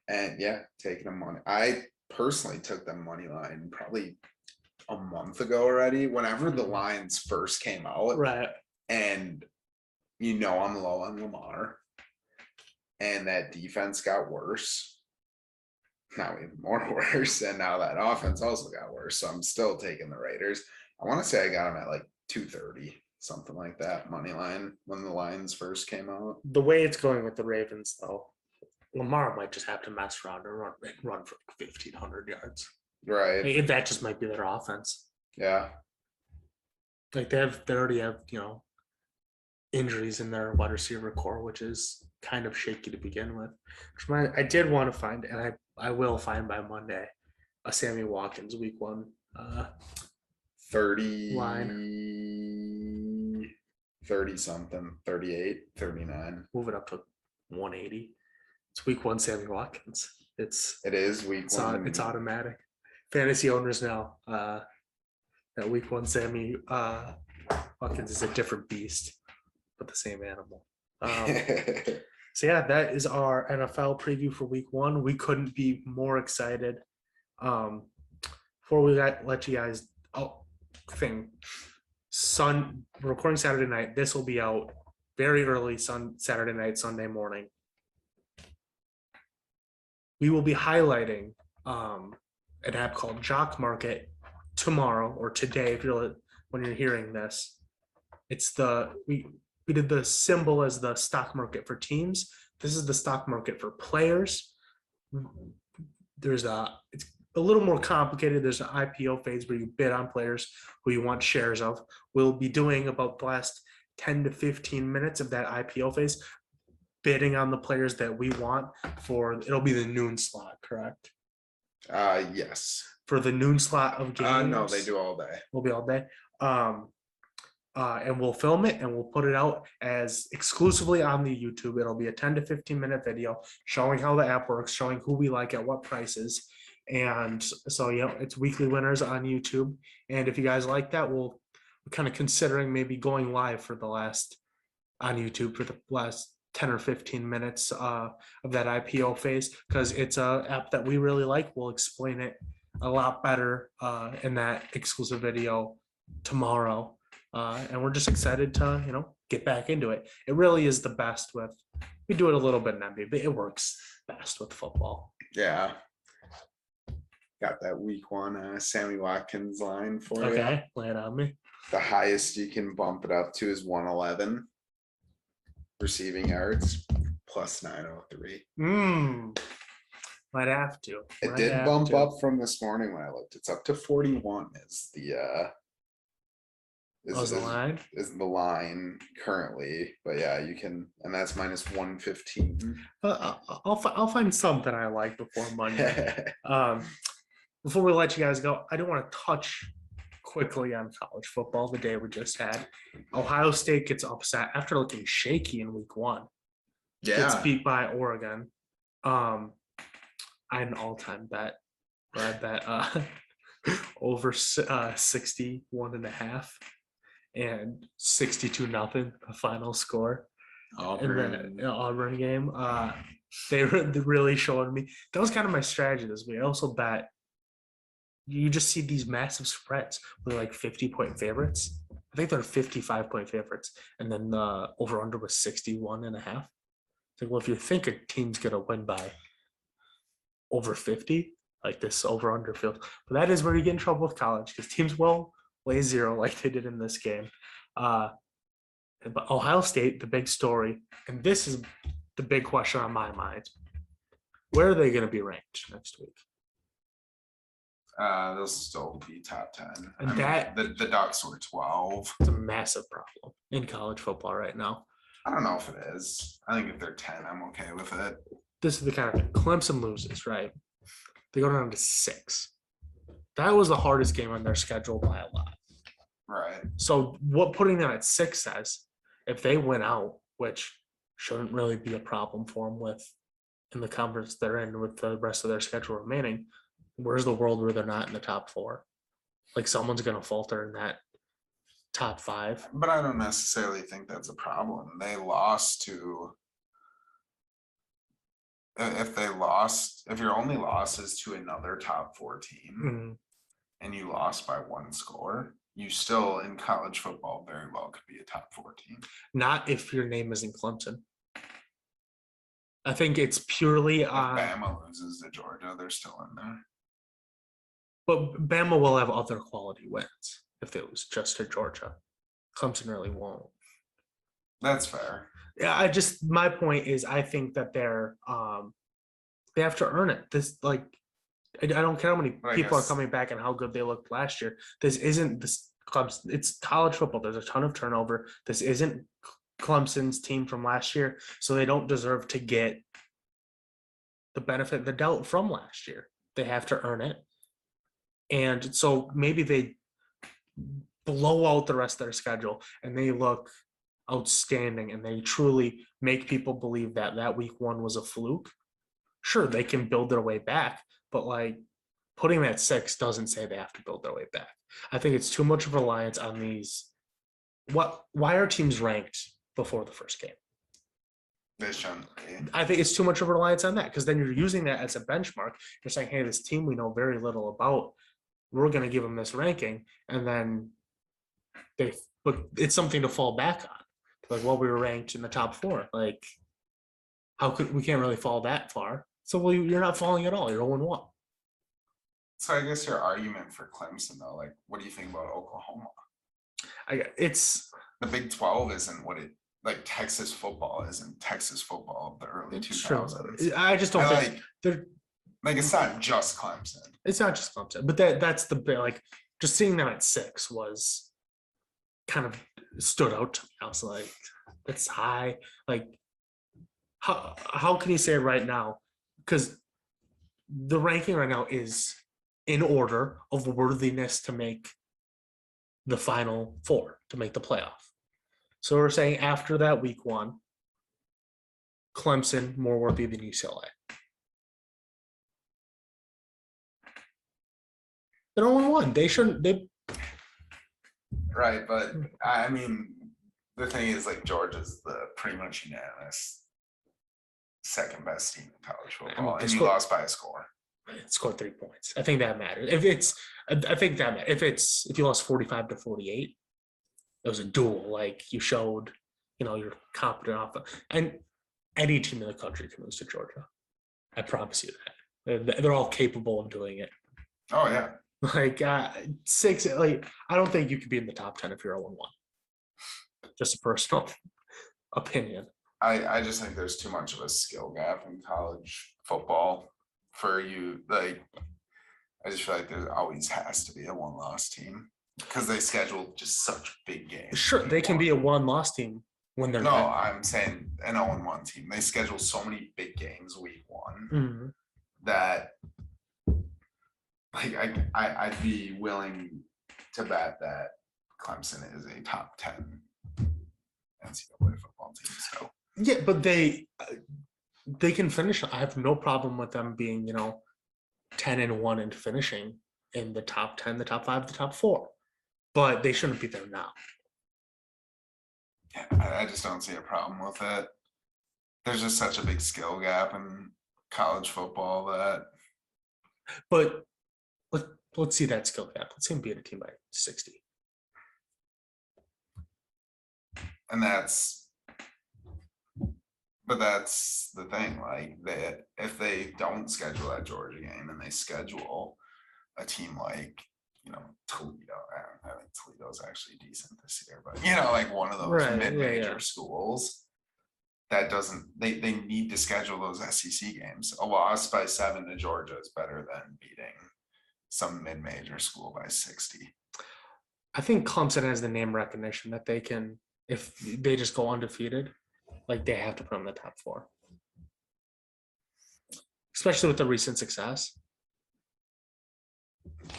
And yeah, taking them money. I personally took them money line probably a month ago already, whenever the lines first came out. Right. And I'm low on Lamar. And that defense got worse. Now even more worse. And now that offense also got worse. So I'm still taking the Raiders. I want to say I got them at like 230, something like that, money line when the lines first came out. The way it's going with the Ravens, though, Lamar might just have to mess around and run for like 1,500 yards. Right. Like, that just might be their offense. Yeah. Like they already have, injuries in their wide receiver core, which is kind of shaky to begin with. I did want to find, and I will find by Monday, a Sammy Watkins week one 30 line. 30 something, 38, 39. Move it up to 180. It's week one Sammy Watkins. It is week one. It's automatic. Fantasy owners now that week one Sammy Watkins is a different beast, but the same animal. So yeah, that is our NFL preview for week one. We couldn't be more excited. Before we let you guys we're recording Saturday night. This will be out very early Saturday night, Sunday morning. We will be highlighting an app called Jock Market tomorrow or today when you're hearing this. It's we did the symbol as the stock market for teams. This is the stock market for players. It's a little more complicated. There's an IPO phase where you bid on players who you want shares of. We'll be doing about the last 10 to 15 minutes of that IPO phase, bidding on the players that we want it'll be the noon slot, correct? Yes. For the noon slot of games. No, they do all day. We'll be all day. And we'll film it and we'll put it out as exclusively on the YouTube. It'll be a 10 to 15 minute video showing how the app works, showing who we like at what prices. And so, it's weekly winners on YouTube. And if you guys like that, we're kind of considering maybe going live on YouTube for the last 10 or 15 minutes of that IPO phase, because it's an app that we really like. We'll explain it a lot better in that exclusive video tomorrow. And we're just excited to, get back into it. It really is the best with, we do it a little bit in NBA, but it works best with football. Yeah. Got that week 1 Sammy Watkins line for you. Okay, lay it on me. The highest you can bump it up to is 111 receiving yards plus 903. Might have to. It did bump up from this morning when I looked. It's up to 41 is the line? Is the line currently. But yeah, you can, and that's minus 115. I'll find something I like before Monday. Before we let you guys go, I do want to touch quickly on college football. The day we just had, Ohio State gets upset after looking shaky in week 1. Yeah, gets beat by Oregon. I had an all-time bet where I bet over 61.5 and 62-0 the final score. Auburn. The Auburn game. They really showed me. That was kind of my strategy this week. I also bet you just see these massive spreads with like 50-point favorites. I think they're 55-point favorites. And then the over-under was 61.5. It's like, well, if you think a team's going to win by over 50, like this over-under field. But that is where you get in trouble with college because teams will lay 0 like they did in this game. But Ohio State, the big story, and this is the big question on my mind. Where are they going to be ranked next week? They'll still be top 10. And the Ducks were 12. It's a massive problem in college football right now. I don't know if it is. I think if they're 10, I'm okay with it. This is the kind of thing. Clemson loses, right? They go down to 6. That was the hardest game on their schedule by a lot. Right. So what putting them at 6 says, if they win out, which shouldn't really be a problem for them in the conference they're in with the rest of their schedule remaining, where's the world where they're not in the top 4? Like someone's going to falter in that top 5. But I don't necessarily think that's a problem. They lost to, if your only loss is to another top 4 team and you lost by 1 score, you still in college football very well could be a top 4 team. Not if your name isn't Clemson. I think it's purely on. If Bama loses to Georgia, they're still in there. But Bama will have other quality wins if they lose just to Georgia. Clemson really won't. That's fair. Yeah, my point is I think that they have to earn it. This, like, I don't care how many people are coming back and how good they looked last year. This isn't this Clemson. It's college football. There's a ton of turnover. This isn't Clemson's team from last year, so they don't deserve to get the benefit of the doubt from last year. They have to earn it. And so maybe they blow out the rest of their schedule and they look outstanding and they truly make people believe that week 1 was a fluke. Sure, they can build their way back, but like putting them at 6 doesn't say they have to build their way back. I think it's too much of reliance on these. Why are teams ranked before the first game? They shouldn't be. I think it's too much of a reliance on that because then you're using that as a benchmark. You're saying, hey, this team we know very little about, we're going to give them this ranking, and then but it's something to fall back on. Like, well, we were ranked in the top 4. Like, we can't really fall that far. So, you're not falling at all. You're 0-1. So I guess your argument for Clemson, though, like, what do you think about Oklahoma? It's the Big 12 isn't what it, like Texas football isn't Texas football of the early 2000s. I just don't think they're like, it's not just Clemson. It's not just Clemson, but that's the bit, like, just seeing them at 6 was kind of stood out to me. I was like, that's high. Like, how can you say it right now? Because the ranking right now is in order of worthiness to make the final 4, to make the playoff. So we're saying after that week 1, Clemson more worthy than UCLA. They're 0-1. They shouldn't. Right, but I mean, the thing is, like, Georgia's the pretty much unanimous second best team in college football, and you lost by a score. It scored 3 points. I think that matters. If you lost 45-48, It was a duel. Like you showed, you're competent off, and any team in the country can lose to Georgia. I promise you that. They're all capable of doing it. Oh yeah. Like 6, like I don't think you could be in the top 10 if you're a 1-1. Just a personal opinion. I just think there's too much of a skill gap in college football for you. Like, I just feel like there always has to be a one-loss team because they schedule just such big games. Sure, they can be a 1-loss team when they're No, not. I'm saying an 0-1 team. They schedule so many big games week one Mm-hmm. that, like, I'd be willing to bet that Clemson is a top 10 NCAA football team. So Yeah, but they can finish. I have no problem with them being, 10-1 and finishing in the top 10, the top 5, the top 4. But they shouldn't be there now. yeah, I just don't see a problem with it. There's just such a big skill gap in college football that. But let's see that skill gap. Let's see him beat a team by 60. And that's the thing. Like, if they don't schedule that Georgia game and they schedule a team like, Toledo, I think Toledo's actually decent this year, but like one of those mid-major schools that doesn't, they need to schedule those SEC games. A loss by 7 to Georgia is better than beating some mid-major school by 60. I think Clemson has the name recognition that they can, if they just go undefeated, like they have to put them in the top 4. Especially with the recent success.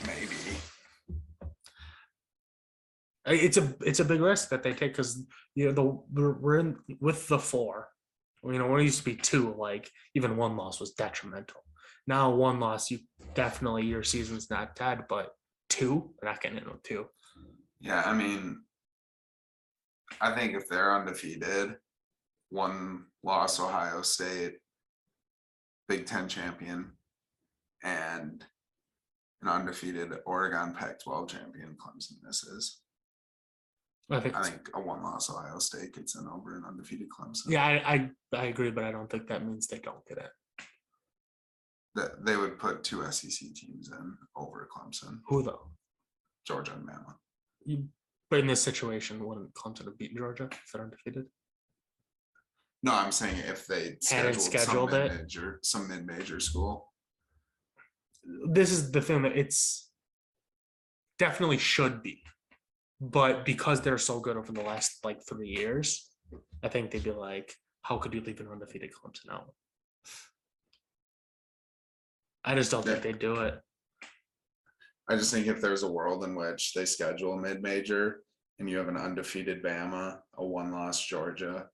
Maybe. It's a big risk that they take because we're in with the 4. When it used to be 2, like even 1 loss was detrimental. Now 1 loss, you definitely your season's not dead, but 2, they're not getting into 2. Yeah, I mean, I think if they're undefeated, 1 loss Ohio State, Big Ten champion, and an undefeated Oregon Pac-12 champion, Clemson misses. I think a 1 loss Ohio State gets in over an undefeated Clemson. Yeah, I agree, but I don't think that means they don't get it. That they would put 2 SEC teams in over Clemson. Who though? Georgia and Bama. But in this situation, wouldn't Clemson have beaten Georgia if they're undefeated? No, I'm saying if they scheduled some mid-major school. This is the thing that it's definitely should be. But because they're so good over the last 3 years, I think they'd be like, how could you leave an undefeated Clemson out? I just don't think they'd do it. I just think if there's a world in which they schedule a mid-major and you have an undefeated Bama, a 1-loss Georgia,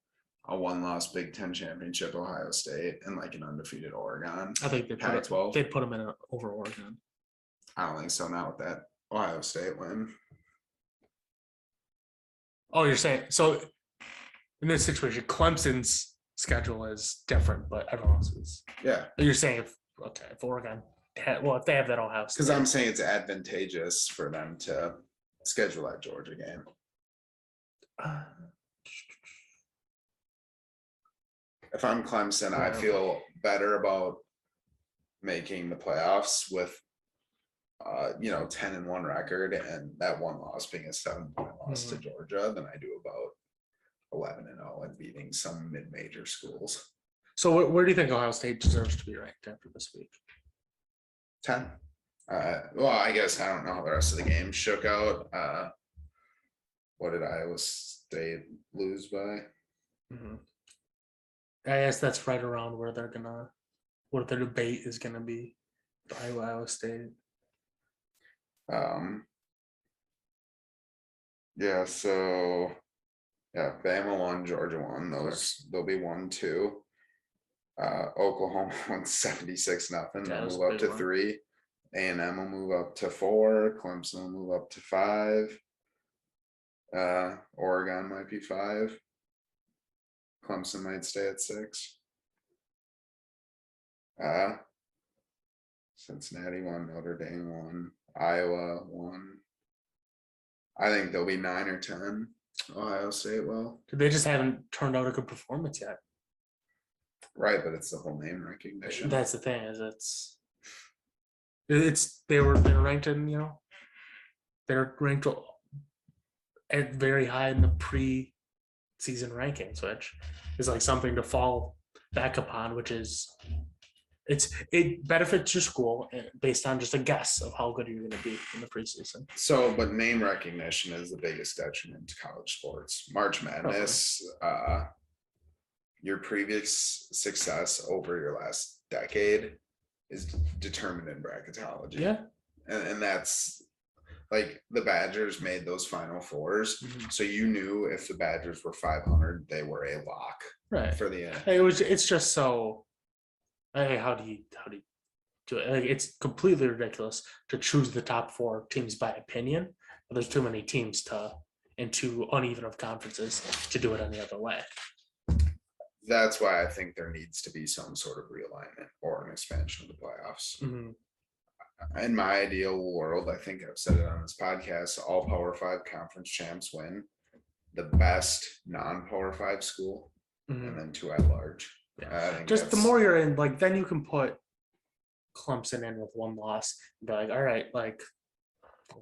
a 1-loss Big Ten championship Ohio State, and like an undefeated Oregon. I think they'd put them in over Oregon. I don't think so. Not with that Ohio State win. Oh, you're saying so? In this situation, Clemson's schedule is different, but everyone else's. Yeah. You're saying if Oregon, if they have that Ohio State, because I'm saying it's advantageous for them to schedule that Georgia game. If I'm Clemson, I feel better about making the playoffs with 10-1 record and that 1 loss being a 7-point loss to Georgia than I do about 11-0 and beating some mid-major schools. So where do you think Ohio State deserves to be ranked after this week? 10. Well, I guess I don't know how the rest of the game shook out. What did Iowa State lose by? I guess that's right around where they're gonna, what their debate is gonna be. Iowa State. Yeah. So, yeah, Bama won, Georgia won. They'll be 1-2. Oklahoma won 76-0. They'll move up to 3. A&M will move up to 4. Clemson will move up to 5. Oregon might be 5. Clemson might stay at 6. Cincinnati won, Notre Dame won, Iowa won. I think they'll be 9 or 10. Ohio State will. They just haven't turned out a good performance yet. Right, but it's the whole name recognition. That's the thing, is they're ranked in, they're ranked at very high in the pre-season rankings, which is like something to fall back upon, which is it benefits your school based on just a guess of how good you're going to be in the preseason. So, but name recognition is the biggest detriment to college sports. March Madness, your previous success over your last decade is determined in bracketology. Yeah. And that's like the Badgers made those Final Fours. Mhm. So you knew if the Badgers were 500, they were a lock Right. for the end. It's just so, hey, how do you do it? Like, it's completely ridiculous to choose the top 4 teams by opinion, but there's too many teams and too uneven of conferences to do it any other way. That's why I think there needs to be some sort of realignment or an expansion of the playoffs. Mm-hmm. In my ideal world, I think I've said it on this podcast, all Power 5 conference champs win. The best non-Power 5 school, and then 2 at large. Yeah. Just the more you're in, like, then you can put Clemson in with 1 loss and be like, all right, like,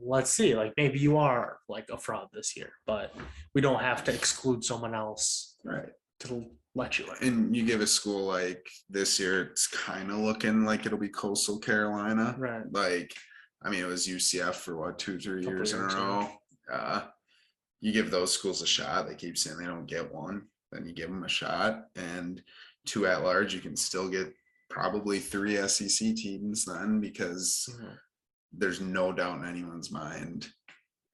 let's see, like, maybe you are like a fraud this year, but we don't have to exclude someone else, right, to let you in. And you give a school like this year, it's kind of looking like it'll be Coastal Carolina, right? Like, I mean, it was UCF for what, 2-3 years in a row. You give those schools a shot. They keep saying they don't get one, then you give them a shot, and 2 at large, you can still get probably 3 SEC teams then, because there's no doubt in anyone's mind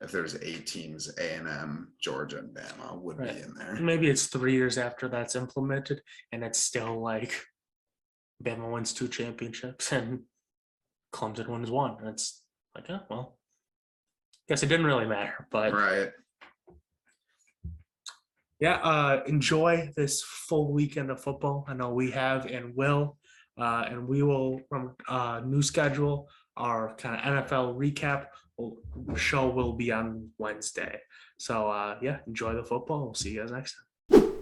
if there's 8 teams, A&M, Georgia, and Bama would be in there. Maybe it's 3 years after that's implemented, and it's still like Bama wins 2 championships and Clemson wins 1. And it's like, oh, well, guess it didn't really matter. But right. Yeah, enjoy this full weekend of football. I know we have and will. And we will, from new schedule, our kind of NFL recap show will be on Wednesday. So, yeah, enjoy the football. We'll see you guys next time.